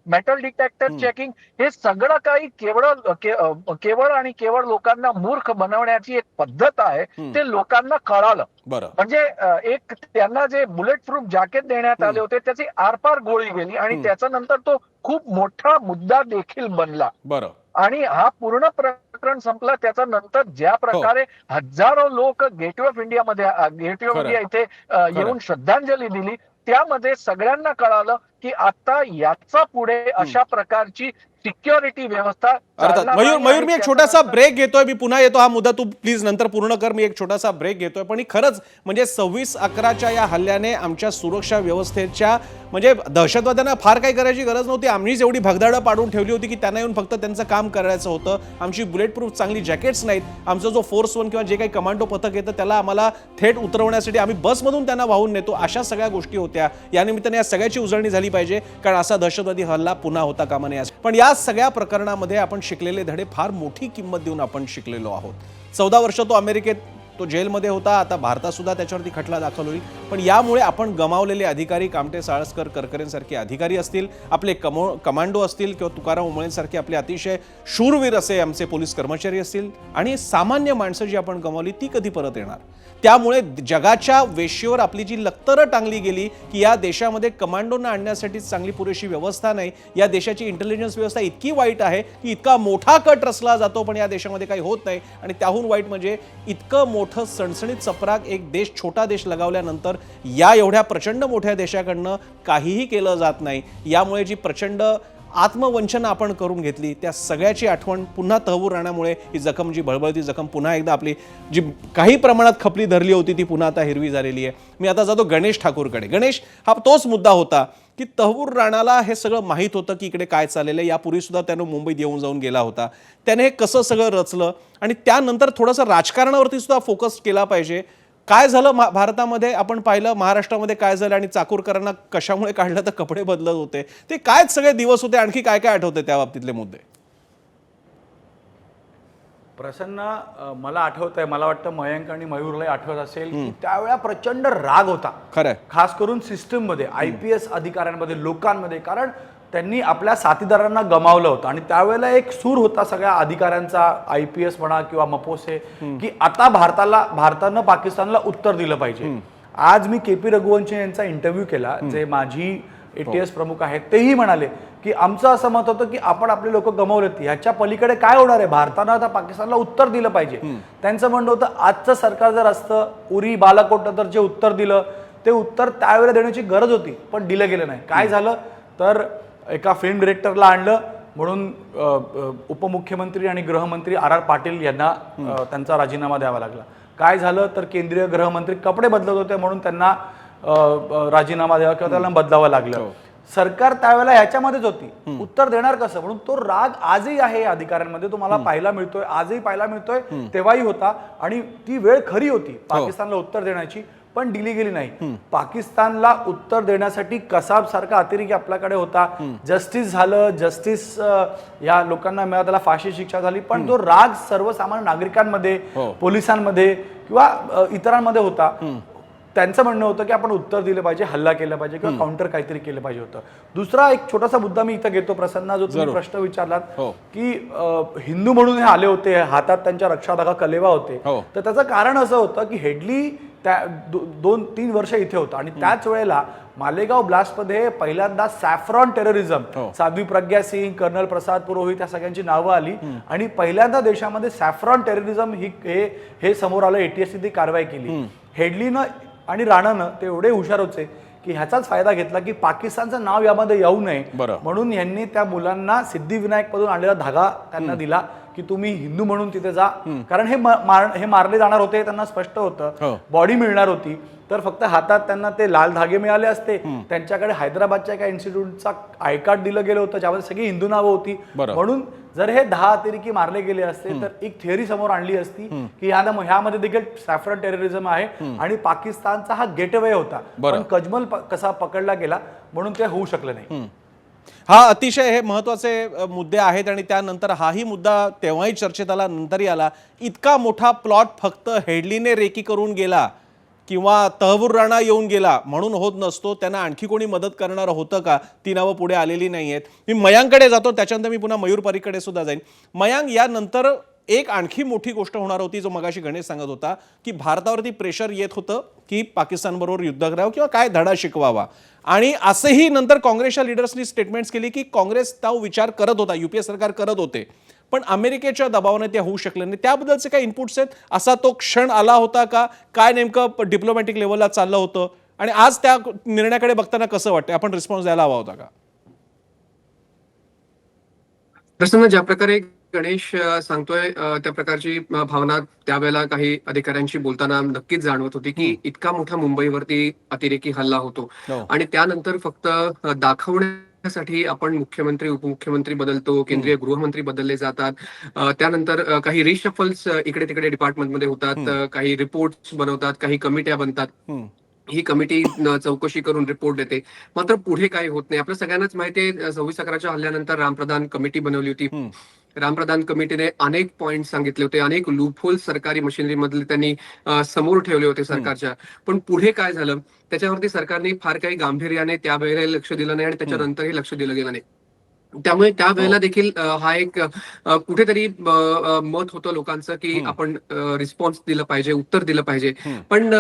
मेटल डिटेक्टर चेकिंग, हे सगळं काही केवळ आणि केवळ लोकांना मूर्ख बनवण्याची एक पद्धत आहे. ते लोकांना कळालं. म्हणजे एक त्यांना जे बुलेट प्रूफ जॅकेट देण्यात आले होते त्याची आरपार गोळी गेली आणि त्याच्यानंतर तो खूप मोठा मुद्दा देखील बनला. आणि हा पूर्ण प्रकरण संपला. त्याच्या नंतर ज्या प्रकारे हजारो लोक गेटवे ऑफ इंडिया इथे येऊन श्रद्धांजली दिली, त्यामध्ये सगळ्यांना कळालं की आता याचा पुढे अशा प्रकारची सिक्युरिटी व्यवस्था. मयूर, मी एक छोटासा ब्रेक घेतोय, मी पुन्हा येतो. हा मुद्दा तू प्लीज नंतर पूर्ण कर. मी एक छोटासा ब्रेक घेतोय. पण खरंच म्हणजे 26/11च्या या हल्ल्याने आमच्या सुरक्षा व्यवस्थेच्या म्हणजे दहशतवाद्यांना फार काही करायची गरज नव्हती. आम्हीच एवढी भगदाडं पाडून ठेवली होती की त्यांना येऊन फक्त त्यांचं काम करायचं होतं. आमची बुलेट प्रूफ चांगली जॅकेट्स नाहीत. आमचा जो फोर्स 1 किंवा जे काही कमांडो पथक येतं त्याला आम्हाला थेट उतरवण्यासाठी आम्ही बसमधून त्यांना वाहून नेतो. अशा सगळ्या गोष्टी होत्या. या निमित्ताने या सगळ्याची उजळणी झाली पाहिजे, कारण असा दहशतवादी हल्ला पुन्हा होता कामा नये. पण या सगळ्या प्रकरणामध्ये आपण शिकलेले धडे फार मोठी किंमत देऊन आपण शिकलेलो आहोत. 14 वर्ष तो अमेरिकेत तो जेलमध्ये होता. आता भारतात सुद्धा त्याच्यावरती खटला दाखल होईल. पण यामुळे आपण गमावलेले अधिकारी, कामटे साळसकर, करकरेंसारखे अधिकारी असतील, आपले कमांडो असतील किंवा तुकाराम ओंबळेंसारखे आपले अतिशय शूरवीर असे आमचे पोलीस कर्मचारी असतील आणि सामान्य माणसं जी आपण गमावली ती कधी परत येणार. त्यामुळे जगाच्या वेशीवर आपली जी लक्तरं टांगली गेली की या देशामध्ये कमांडोंना आणण्यासाठी चांगली पुरेशी व्यवस्था नाही, या देशाची इंटेलिजन्स व्यवस्था इतकी वाईट आहे की इतका मोठा कट रचला जातो पण या देशामध्ये काही होत नाही. आणि त्याहून वाईट म्हणजे इतकं मोठं सणसणीत चपराक एक देश, छोटा देश लगावल्यानंतर या एवढ्या प्रचंड मोठ्या देशाकडनं काहीही केलं जात नाही. यामुळे जी प्रचंड आत्मवंचना आपण करून घेतली त्या सगळ्याची आठवण पुन्हा तहवूर राहण्यामुळे ही जखम, जी बळबळती जखम पुन्हा एकदा आपली जी काही प्रमाणात खपली धरली होती ती पुन्हा आता हिरवी झालेली आहे. मी आता जातो गणेश ठाकूरकडे. गणेश, हा तोच मुद्दा होता की तहवूर राणाला हे सगळं माहीत होतं की इकडे काय चाललेलं आहे. यापूर्वी सुद्धा त्यानं मुंबईत येऊन जाऊन गेला होता. त्याने हे कसं सगळं रचलं आणि त्यानंतर थोडंसं राजकारणावरती सुद्धा फोकस केला पाहिजे. काय झालं भारतामध्ये आपण पाहिलं, महाराष्ट्रामध्ये काय झालं आणि चाकूरकरांना कशामुळे काढलं तर कपडे बदलत होते. ते कायच सगळे दिवस होते. आणखी काय काय आठवते त्या बाबतीतले मुद्दे? प्रसन्न, मला आठवत आहे, मला वाटतं मयंक आणि मयूरलाही आठवत असेल की त्यावेळेला प्रचंड राग होता, खरं, खास करून सिस्टम मध्ये, IPS अधिकाऱ्यांमध्ये, लोकांमध्ये, कारण त्यांनी आपल्या साथीदारांना गमावलं होतं. आणि त्यावेळेला एक सूर होता सगळ्या अधिकाऱ्यांचा, IPS म्हणा किंवा मपोसे, की आता भारतानं पाकिस्तानला उत्तर दिलं पाहिजे. आज मी KP रघुवंशी यांचा इंटरव्ह्यू केला, जे माजी ATS प्रमुख आहेत, तेही म्हणाले की आमचं असं मत होतं की आपण आपले लोक गमावलेत, ह्याच्या पलीकडे काय होणार आहे, भारतानं आता पाकिस्तानला उत्तर दिलं पाहिजे. त्यांचं म्हणणं होतं आजचं सरकार जर असतं, उरी बालाकोटनं तर जे उत्तर दिलं ते उत्तर त्यावेळेला देण्याची गरज होती पण दिलं गेलं नाही. काय झालं तर एका फिल्म डिरेक्टरला आणलं म्हणून उपमुख्यमंत्री आणि गृहमंत्री RR पाटील यांना त्यांचा राजीनामा द्यावा लागला. काय झालं तर केंद्रीय गृहमंत्री कपडे बदलत होते म्हणून त्यांना राजीनामा द्यावा किंवा त्यांना बदलावं लागलं. सरकार त्यावेळेला ह्याच्यामध्येच होती, उत्तर देणार कसं, म्हणून तो राग आजही आहे अधिकाऱ्यांमध्ये, तुम्हाला पाहायला मिळतोय, आजही पाहायला मिळतोय, तेव्हाही होता. आणि ती वेळ खरी होती पाकिस्तानला उत्तर देण्याची, पण दिली गेली नाही. पाकिस्तानला उत्तर देण्यासाठी कसाब सारखा अतिरेकी आपल्याकडे होता. जस्टिस झालं, जस्टिस या लोकांना मिळाला, त्याला फाशी शिक्षा झाली, पण तो राग सर्वसामान्य नागरिकांमध्ये, पोलिसांमध्ये किंवा इतरांमध्ये होता. त्यांचं म्हणणं होतं की आपण उत्तर दिलं पाहिजे, हल्ला केला पाहिजे किंवा काउंटर काहीतरी केलं पाहिजे होतं. दुसरा एक छोटासा मुद्दा मी इथं घेतो प्रसन्न, जो तुम्ही प्रश्न विचारलात की हिंदू म्हणून हे आले होते, हातात त्यांच्या रक्षाधागा कलेवा होते, तर त्याचं कारण असं होतं की हेडली त्या 2-3 वर्ष इथे होता आणि त्याच वेळेला मालेगाव ब्लास्टमध्ये पहिल्यांदा saffron terrorism, Sadhvi Pragya Singh, colonel Prasad Purohit, त्या सगळ्यांची नावं आली आणि पहिल्यांदा देशामध्ये सॅफ्रॉन टेररिझम हे समोर आलं. ATS ती कारवाई केली. हेडलीनं आणि राणानं ते एवढे हुशार होते की ह्याचाच फायदा घेतला की पाकिस्तानचं नाव यामध्ये येऊ नये, बरं. म्हणून यांनी त्या मुलांना सिद्धिविनायक मधून आणलेला धागा त्यांना दिला की तुम्ही हिंदू म्हणून तिथे जा, कारण हे मारले जाणार होते, त्यांना स्पष्ट होतं बॉडी मिळणार होती, तर फक्त हातात त्यांना ते लाल धागे मिळाले असते. त्यांच्याकडे हैदराबादच्या एका इन्स्टिट्यूटचा आय कार्ड दिलं गेलं होतं ज्यामध्ये सगळी हिंदू नावं होती, म्हणून जर हे 10 अतिरेकी मारले गेले असते तर एक थिअरी समोर आणली असती की ह्यामध्ये देखील सॅफ्रन टेररिझम आहे आणि पाकिस्तानचा हा गेटवे होता, पण कजमल कसा पकडला गेला म्हणून ते होऊ शकलं नाही. हा अतिशय हे महत्वाचे मुद्दे आहेत आणि त्यानंतर हाही मुद्दा तेव्हाही चर्चेत आला, नंतरही आला. इतका मोठा प्लॉट फक्त हेडलीने रेकी करून गेला किंवा तहवूर राणा येऊन गेला म्हणून होत नसतो, त्यांना आणखी कोणी मदत करणारं होतं का? ती नावं पुढे आलेली नाही आहेत. मी मयांकडे जातो, त्याच्यानंतर मी पुन्हा मयूर पारीकडे सुद्धा जाईन. मयांक, यानंतर एक आणखी मोठी गोष्ट होणार होती, जो मगाशी गणेश सांगत होता की भारतावरती प्रेशर येत होतं की पाकिस्तानबरोबर युद्ध करावं किंवा काय धडा शिकवावा, आणि असंही नंतर काँग्रेसच्या लिडर्सनी स्टेटमेंट्स केली की काँग्रेस तो विचार करत होता, युपीए सरकार करत होते, पण अमेरिकेच्या दबावाने ते होऊ शकले नाही. त्याबद्दलचे काही इनपुट्स आहेत? असा तो क्षण आला होता का? काय नेमकं डिप्लोमॅटिक लेवलला चाललं होतं आणि आज त्या निर्णयाकडे बघताना कसं वाटतं? आपण रिस्पॉन्स द्यायला हवा होता का? प्रसन्न, ज्या प्रकारे गणेश सांगतोय त्या प्रकारची भावना त्यावेळेला काही अधिकाऱ्यांशी बोलताना नक्कीच जाणवत होती की इतका मोठा मुंबईवरती अतिरेकी हल्ला होतो आणि त्यानंतर फक्त दाखवण्यासाठी आपण मुख्यमंत्री उपमुख्यमंत्री बदलतो, केंद्रीय गृहमंत्री बदलले जातात, त्यानंतर काही रिशफल्स इकडे तिकडे डिपार्टमेंटमध्ये होतात, काही रिपोर्ट्स बनवतात, काही कमिट्या बनतात, ही कमिटी चौकशी करून रिपोर्ट देते, मात्र पुढे काही होत नाही. आपल्या सगळ्यांनाच माहिती आहे 26/11च्या हल्ल्यानंतर रामप्रधान कमिटी बनवली होती. रामप्रधान कमिटीने अनेक पॉइंट सांगितले होते, अनेक लूपहोल सरकारी मशिनरी मधले त्यांनी समोर ठेवले होते सरकारच्या, पण पुढे काय झालं त्याच्यावरती सरकारने फार काही गांभीर्याने त्यावेळेला लक्ष दिलं नाही आणि त्याच्यानंतरही लक्ष दिलं गेलं नाही. त्यामुळे त्यावेळेला देखील हा एक कुठेतरी मत होतं लोकांचं की आपण रिस्पॉन्स दिलं पाहिजे, उत्तर दिलं पाहिजे. पण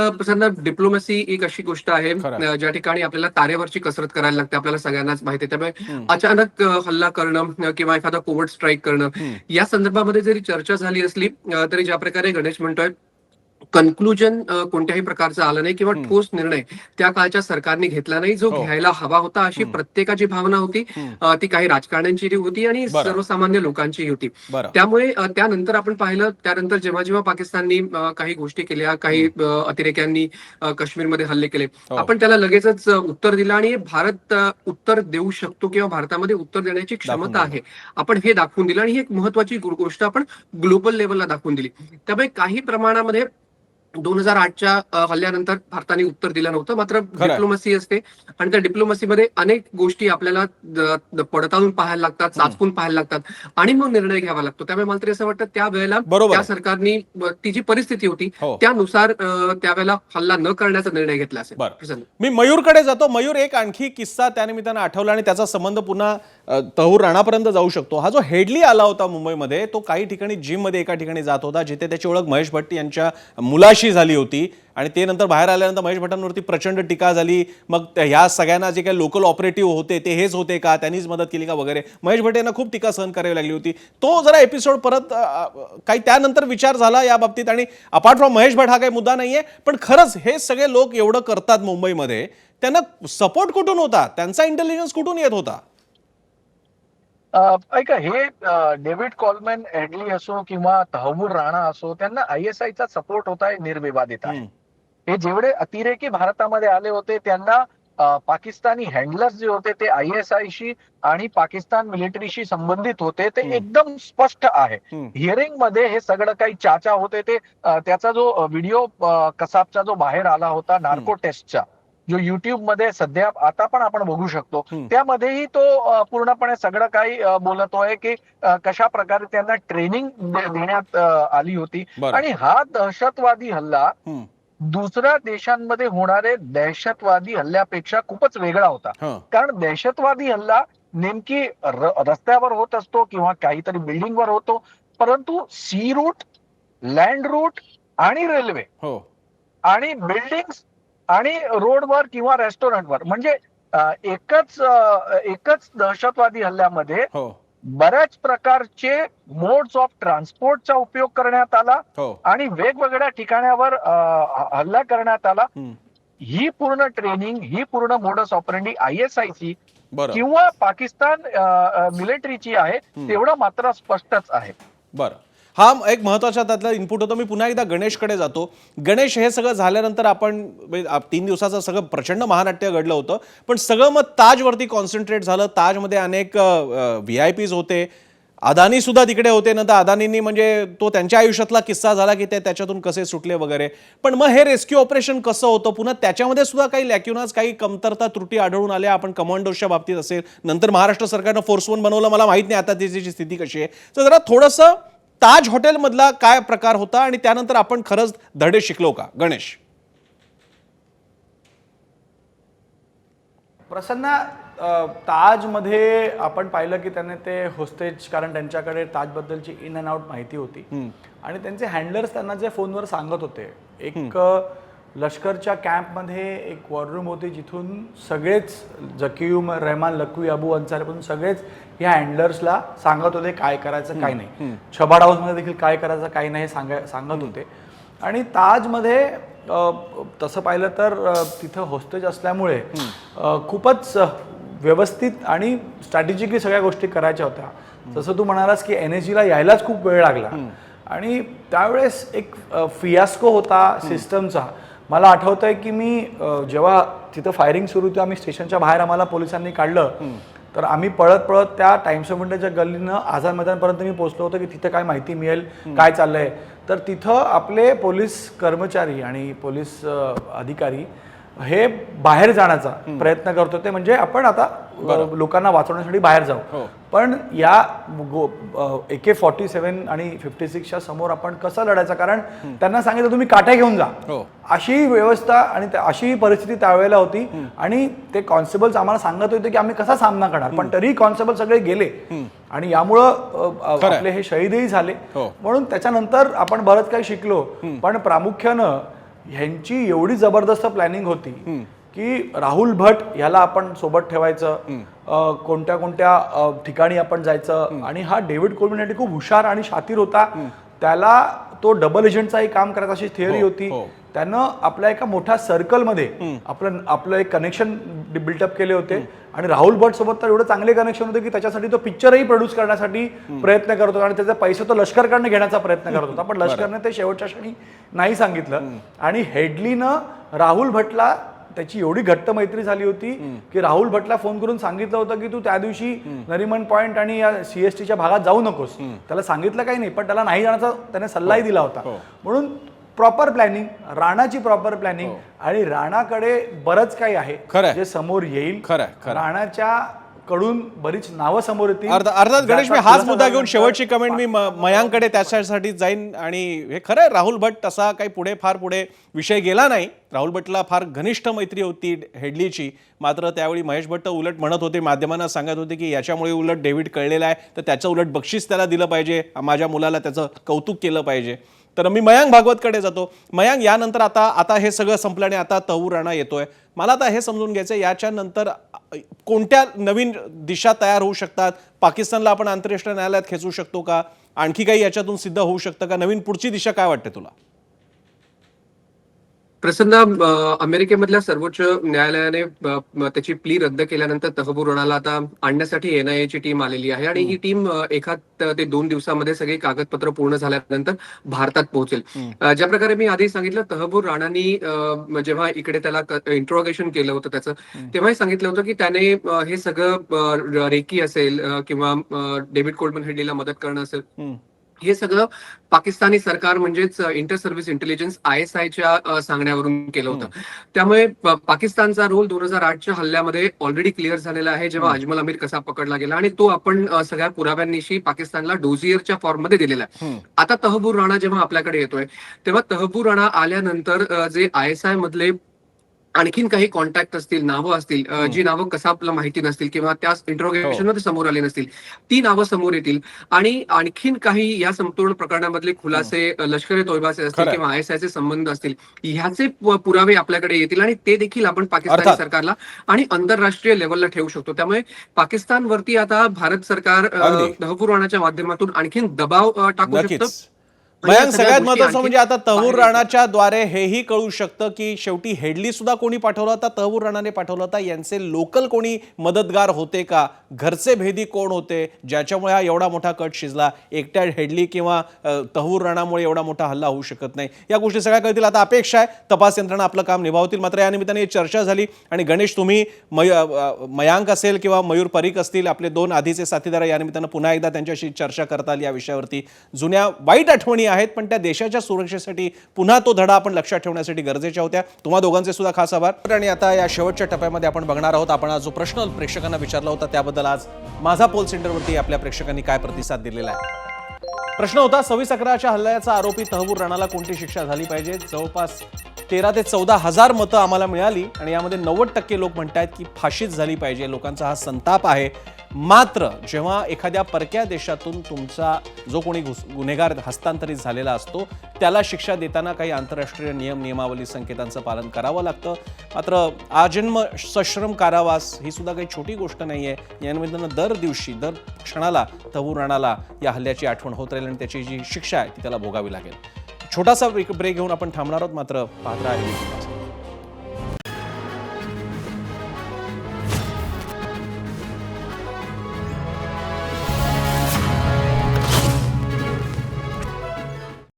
डिप्लोमसी एक अशी गोष्ट आहे ज्या ठिकाणी आपल्याला तारेवरची कसरत करायला लागते, आपल्याला सगळ्यांनाच माहिती आहे. त्यामुळे अचानक हल्ला करणं किंवा एखादा कोवर्ट स्ट्राईक करणं या संदर्भामध्ये जरी चर्चा झाली असली तरी ज्या प्रकारे गणेश म्हणतोय कन्क्लुजन कोणत्याही प्रकारचं आलं नाही किंवा ठोस निर्णय त्या काळच्या सरकारने घेतला नाही, जो घ्यायला हवा होता अशी प्रत्येकाची भावना होती. ती काही राजकारण्यांची होती आणि सर्वसामान्य लोकांची होती. त्यामुळे त्यानंतर आपण पाहिलं, त्यानंतर जेव्हा जेव्हा पाकिस्ताननी काही गोष्टी केल्या, काही अतिरेक्यांनी काश्मीरमध्ये हल्ले केले, आपण त्याला लगेचच उत्तर दिलं आणि भारत उत्तर देऊ शकतो किंवा भारतामध्ये उत्तर देण्याची क्षमता आहे आपण हे दाखवून दिलं आणि ही एक महत्वाची गोष्ट आपण ग्लोबल लेवलला दाखवून दिली. त्यामुळे काही प्रमाणामध्ये 2008च्या हल्ल्यानंतर भारताने उत्तर दिलं नव्हतं, मात्र डिप्लोमसी असते आणि त्या डिप्लोमसीमध्ये अनेक गोष्टी आपल्याला पडताळून पाहायला लागतात, चाचपून पाहायला लागतात आणि मग निर्णय घ्यावा लागतो. त्यामुळे मला तरी असं वाटतं त्यावेळेला त्या सरकारने ती जी परिस्थिती होती त्यानुसार त्यावेळेला हल्ला न करण्याचा निर्णय घेतला असेल. मी मयूरकडे जातो. मयूर, एक आणखी किस्सा त्यानिमित्तानं आठवला आणि त्याचा संबंध पुन्हा तहूर राणापर्यंत जाऊ शकतो. हा जो हेडली आला होता मुंबईमध्ये, तो काही ठिकाणी जिम मध्ये एका ठिकाणी जात होता जिथे त्याची ओळख महेश भट्ट यांच्या मुलाशी झाली होती आणि ते नंतर बाहेर आल्यानंतर महेश भट्टांवरती प्रचंड टीका झाली. मग ह्या सगळ्यांना जे काही लोकल ऑपरेटिव्ह होते ते हेच होते का, त्यांनीच मदत केली का वगैरे, महेश भट्ट यांना खूप टीका सहन करावी लागली होती. तो जरा एपिसोड परत काही त्यानंतर विचार झाला या बाबतीत, आणि अपार्ट फ्रॉम महेश भट्ट हा काही मुद्दा नाहीये, पण खरंच हे सगळे लोक एवढं करतात मुंबईमध्ये, त्यांना सपोर्ट कुठून होता, त्यांचा इंटेलिजन्स कुठून येत होता? ऐका, हे डेव्हिड कॉलमॅन हेडली असो किंवा तहवूर राणा असो, त्यांना ISIचा सपोर्ट होता, निर्विवादित आहे. हे जेवढे अतिरेकी भारतामध्ये आले होते त्यांना पाकिस्तानी हँडलर्स जे होते ते ISIशी आणि पाकिस्तान मिलिटरीशी संबंधित होते, ते एकदम स्पष्ट आहे. हिअरिंग मध्ये हे सगळं काही चाचा होते ते त्याचा जो व्हिडिओ कसाबचा जो बाहेर आला होता नार्को टेस्टचा, जो युट्यूब मध्ये सध्या आता पण आपण बघू शकतो, त्यामध्येही तो पूर्णपणे सगळं काही बोलतोय की कशा प्रकारे त्यांना ट्रेनिंग देण्यात आली होती. आणि हा दहशतवादी हल्ला दुसऱ्या देशांमध्ये होणारे दहशतवादी हल्ल्यापेक्षा खूपच वेगळा होता. कारण दहशतवादी हल्ला नेमकी रस्त्यावर होत असतो किंवा काहीतरी बिल्डिंगवर होतो, परंतु सी रूट, लँड रूट आणि रेल्वे आणि बिल्डिंग्स आणि रोडवर किंवा रेस्टॉरंटवर, म्हणजे एकच दहशतवादी हल्ल्यामध्ये बऱ्याच प्रकारचे मोड्स ऑफ ट्रान्सपोर्टचा उपयोग करण्यात आला आणि वेगवेगळ्या ठिकाणावर हल्ला करण्यात आला. ही पूर्ण ट्रेनिंग, ही पूर्ण मोडस ऑपरेंडी ISIची बरं किंवा पाकिस्तान मिलिटरीची आहे, तेवढं मात्र स्पष्टच आहे. बरं, हा एक महत्वाचा त्यातला इनपुट होतो. मी पुन्हा एकदा गणेशकडे जातो. गणेश, हे सगळं झाल्यानंतर आपण 3 दिवसाचं सगळं प्रचंड महानाट्य घडलं होतं, पण सगळं मग ताजवरती कॉन्सन्ट्रेट झालं. ताजमध्ये अनेक VIPs होते, अदानी सुद्धा तिकडे होते. नंतर अदानींनी म्हणजे तो त्यांच्या आयुष्यातला किस्सा झाला की ते त्याच्यातून कसे सुटले वगैरे. पण मग हे रेस्क्यू ऑपरेशन कसं होतं, पुन्हा त्याच्यामध्ये सुद्धा काही लॅक्युनाज, काही कमतरता, त्रुटी आढळून आल्या. आपण कमांडोच्या बाबतीत असेल, नंतर महाराष्ट्र सरकारनं फोर्स 1 बनवलं, मला माहित नाही आता त्याची स्थिती कशी आहे. तर जरा थोडंसं ताज हॉटेलमधला काय प्रकार होता आणि त्यानंतर आपण खरंच धडे शिकलो का, गणेश? प्रसन्न, ताजमध्ये आपण पाहिलं की त्यांनी ते होस्टेज, कारण त्यांच्याकडे ताजबद्दलची इन अँड आउट माहिती होती आणि त्यांचे हँडलर्स त्यांना जे फोनवर सांगत होते, एक लष्करच्या कॅम्पमध्ये एक वॉररूम होती जिथून सगळेच जकीर रहमान, लखवी, अबू अन्सारीपासून सगळेच ह्या हँडलर्सला सांगत होते काय करायचं काय नाही. छबाड हाऊसमध्ये देखील काय करायचं काय नाही हे सांगत होते. आणि ताजमध्ये तसं पाहिलं तर तिथं होस्टेज असल्यामुळे खूपच व्यवस्थित आणि स्ट्रॅटेजिकली सगळ्या गोष्टी करायच्या होत्या. जसं तू म्हणालास की NSGला यायलाच खूप वेळ लागला आणि त्यावेळेस एक फियास्को होता सिस्टमचा. मला आठवतंय की मी जेव्हा तिथं फायरिंग सुरू होती, आम्ही स्टेशनच्या बाहेर आम्हाला पोलिसांनी काढलं, तर आम्ही पळत पळत त्या टाइम्स ऑफ इंडियाच्या गल्लीनं आझाद मैदानपर्यंत मी पोहोचलो होतो की तिथे काय माहिती मिळेल, काय चाललंय. तर तिथं आपले पोलीस कर्मचारी आणि पोलीस अधिकारी हे बाहेर जाण्याचा प्रयत्न करत होते, म्हणजे आपण आता लोकांना वाचवण्यासाठी बाहेर जाऊ. पण या AK-47 आणि 56च्या समोर आपण कसं लढायचं, कारण त्यांना सांगितलं तुम्ही काठ्या घेऊन जा, अशी व्यवस्था आणि अशी परिस्थिती त्यावेळेला होती. आणि ते कॉन्स्टेबल्स आम्हाला सांगत होते की आम्ही कसा सामना करणार, पण तरी कॉन्स्टेबल सगळे गेले आणि यामुळं आपले हे शहीदही झाले. म्हणून त्याच्यानंतर आपण बरंच काही शिकलो. पण प्रामुख्यानं ह्यांची एवढी जबरदस्त प्लॅनिंग होती की राहुल भट ह्याला आपण सोबत ठेवायचं, कोणत्या कोणत्या ठिकाणी आपण जायचं. आणि हा डेव्हिड कोल्मन खूप हुशार आणि शातीर होता, त्याला तो डबल एजंटचाही काम करायचा अशी थिअरी होती. त्यानं आपल्या एका मोठ्या सर्कलमध्ये आपलं एक कनेक्शन बिल्टअप केले होते. आणि राहुल भट सोबत तर एवढं चांगले कनेक्शन होते की त्याच्यासाठी तो पिक्चरही प्रोड्यूस करण्यासाठी प्रयत्न करत होता आणि त्याचे पैसे तो लष्करकडनं घेण्याचा प्रयत्न करत होता. पण लष्करने ते शेवटच्या क्षणी नाही सांगितलं. आणि हेडलीनं राहुल भटला, त्याची एवढी घट्ट मैत्री झाली होती की राहुल भटला फोन करून सांगितलं होतं की तू त्या दिवशी नरिमन पॉइंट आणि या CSTच्या भागात जाऊ नकोस. त्याला सांगितलं काही नाही, पण त्याला नाही जाण्याचा त्याने सल्लाही दिला होता. म्हणून प्रॉपर प्लॅनिंग, राणाची प्रॉपर प्लॅनिंग. आणि राणाकडे बरंच काही आहे जे समोर येईल. राणाच्या कडून बरीच नावं समोर येतील. अर्थात गणेश, मी हाच मुद्दा घेऊन शेवटची कमेंट मी मयांकडे त्याच्यासाठी जाईन. आणि हे खरं, राहुल भट तसा काही फार पुढे विषय गेला नाही. राहुल भटला फार घनिष्ठ मैत्री होती हेडलीची. मात्र त्यावेळी महेश भट्ट उलट म्हणत होते, माध्यमांना सांगत होते की याच्यामुळे उलट डेव्हिड कळलेला आहे, तर त्याचं उलट बक्षीस त्याला दिलं पाहिजे, माझ्या मुलाला त्याचं कौतुक केलं पाहिजे. तर मी मयांक भागवतकडे जातो. मयांक, यानंतर आता हे सगळं संपलं आणि आता तहूर राणा येतोय. मला आता हे समजून घ्यायचं, याच्या नंतर कोणत्या नवीन दिशा तयार होऊ शकतात? पाकिस्तानला आपण आंतरराष्ट्रीय न्यायालयात खेचू शकतो का? आणखी काही याच्यातून सिद्ध होऊ शकतं का? नवीन पुढची दिशा काय वाटते तुला? प्रसन्न, अमेरिकेमधल्या सर्वोच्च न्यायालयाने त्याची प्ली रद्द केल्यानंतर तहबूर राणाला आता आणण्यासाठी NIAची टीम आलेली आहे आणि ही टीम 1 ते 2 दिवसामध्ये सगळी कागदपत्र पूर्ण झाल्यानंतर भारतात पोहोचेल. ज्या प्रकारे मी आधी सांगितलं, तहबूर राणानी जेव्हा इकडे त्याला इंट्रोगेशन केलं होतं त्याचं, तेव्हाही सांगितलं होतं की त्याने हे सगळं रेकी असेल किंवा डेव्हिड कोल्मन हेडलीला मदत करणं असेल, हे सगळं पाकिस्तानी सरकार म्हणजेच इंटर सर्व्हिस इंटेलिजन्स ISIच्या सांगण्यावरून केलं होतं. त्यामुळे पाकिस्तानचा रोल 2008च्या हल्ल्यामध्ये ऑलरेडी क्लिअर झालेला आहे, जेव्हा अजमल अमीर कसा पकडला गेला, आणि तो आपण सगळ्या पुराव्यांनिशी पाकिस्तानला डोझियरच्या फॉर्ममध्ये दिलेला आहे. आता तहबूर राणा जेव्हा आपल्याकडे येतोय, तेव्हा तहबूर राणा आल्यानंतर जे ISI मधले आणखीन काही कॉन्टॅक्ट असतील, नावं असतील, जी नावं कसाबला माहिती नसतील किंवा त्या इंट्रोगेशन मध्ये समोर आली नसतील, ती नावं समोर येतील. आणि आणखीन काही या संपूर्ण प्रकरणामधले खुलासे, लष्कर-ए तोयबाचे असतील किंवा ISIचे संबंध असतील, ह्याचे पुरावे आपल्याकडे येतील आणि ते देखील आपण पाकिस्तानी सरकारला आणि आंतरराष्ट्रीय लेवलला ठेवू शकतो. त्यामुळे पाकिस्तानवरती आता भारत सरकार तहबूर राणाच्या माध्यमातून आणखीन दबाव टाकू शकतं. मयांक, सगळ्यात महत्वाचं म्हणजे आता तहूर राणाच्या द्वारे हेही कळू शकतं की शेवटी हेडली सुद्धा कोणी पाठवला होता, तहूर राणाने पाठवला होता, यांचे लोकल कोणी मदतगार होते का, घरचे भेदी कोण होते, ज्याच्यामुळे हा एवढा मोठा कट शिजला. एकट्या हेडली किंवा तहूर राणामुळे एवढा मोठा हल्ला होऊ शकत नाही. या गोष्टी सगळ्या कळतील. आता अपेक्षा आहे तपास यंत्रणा आपलं काम निभावतील. मात्र या निमित्ताने चर्चा झाली आणि गणेश, तुम्ही मयांक असेल किंवा मयूर परीख असतील, आपले दोन आधीचे साथीदार, या निमित्तानं पुन्हा एकदा त्यांच्याशी चर्चा करता आली या विषयावरती. जुन्या वाईट आठवणी आहेत, पण त्या देशाच्या सुरक्षेसाठी पुन्हा तो धडा आपण लक्षात ठेवण्यासाठी गरजेच्या होत्या. तुम्हा दोघांचे सुद्धा खास आभार. आणि आता या शेवटच्या टप्प्यामध्ये आपण बघणार आहोत, आपण आज जो प्रश्न प्रेक्षकांना विचारला होता त्याबद्दल आज माझा पोल सेंटरवरती आपल्या प्रेक्षकांनी काय प्रतिसाद दिलेला आहे. प्रश्न होता, 26/11च्या हल्ल्याचा आरोपी तहूर राणाला कोणती शिक्षा झाली पाहिजे. जवळपास 13 ते 14 हजार मतं आम्हाला मिळाली आणि यामध्ये 90% लोक म्हणतात की फाशीच झाली पाहिजे. लोकांचा हा संताप आहे. मात्र जेव्हा एखाद्या परक्या देशातून तुमचा जो कोणी गुन्हेगार हस्तांतरित झालेला असतो त्याला शिक्षा देताना काही आंतरराष्ट्रीय नियमावली संकेतांचं पालन करावं लागतं. मात्र आजन्म सश्रम कारावास ही सुद्धा काही छोटी गोष्ट नाही आहे. या निमित्तानं दर दिवशी दर क्षणाला तहूर राणाला या हल्ल्याची आठवण होत राहील आणि त्याची जी शिक्षा आहे ती त्याला भोगावी लागेल. छोटासा ब्रेक घेऊन आपण थांबणार आहोत. मात्र पाहत राहा ABP माझा.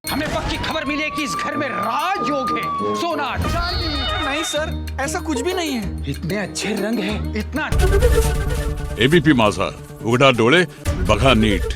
हमें पक्की खबर मिली है कि इस घर में राजयोग है, सोना चांदी। नहीं सर, ऐसा कुछ भी नहीं है. इतने अच्छे रंग हैं, इतना ABP माझा, उघडा डोळे बघा नीट.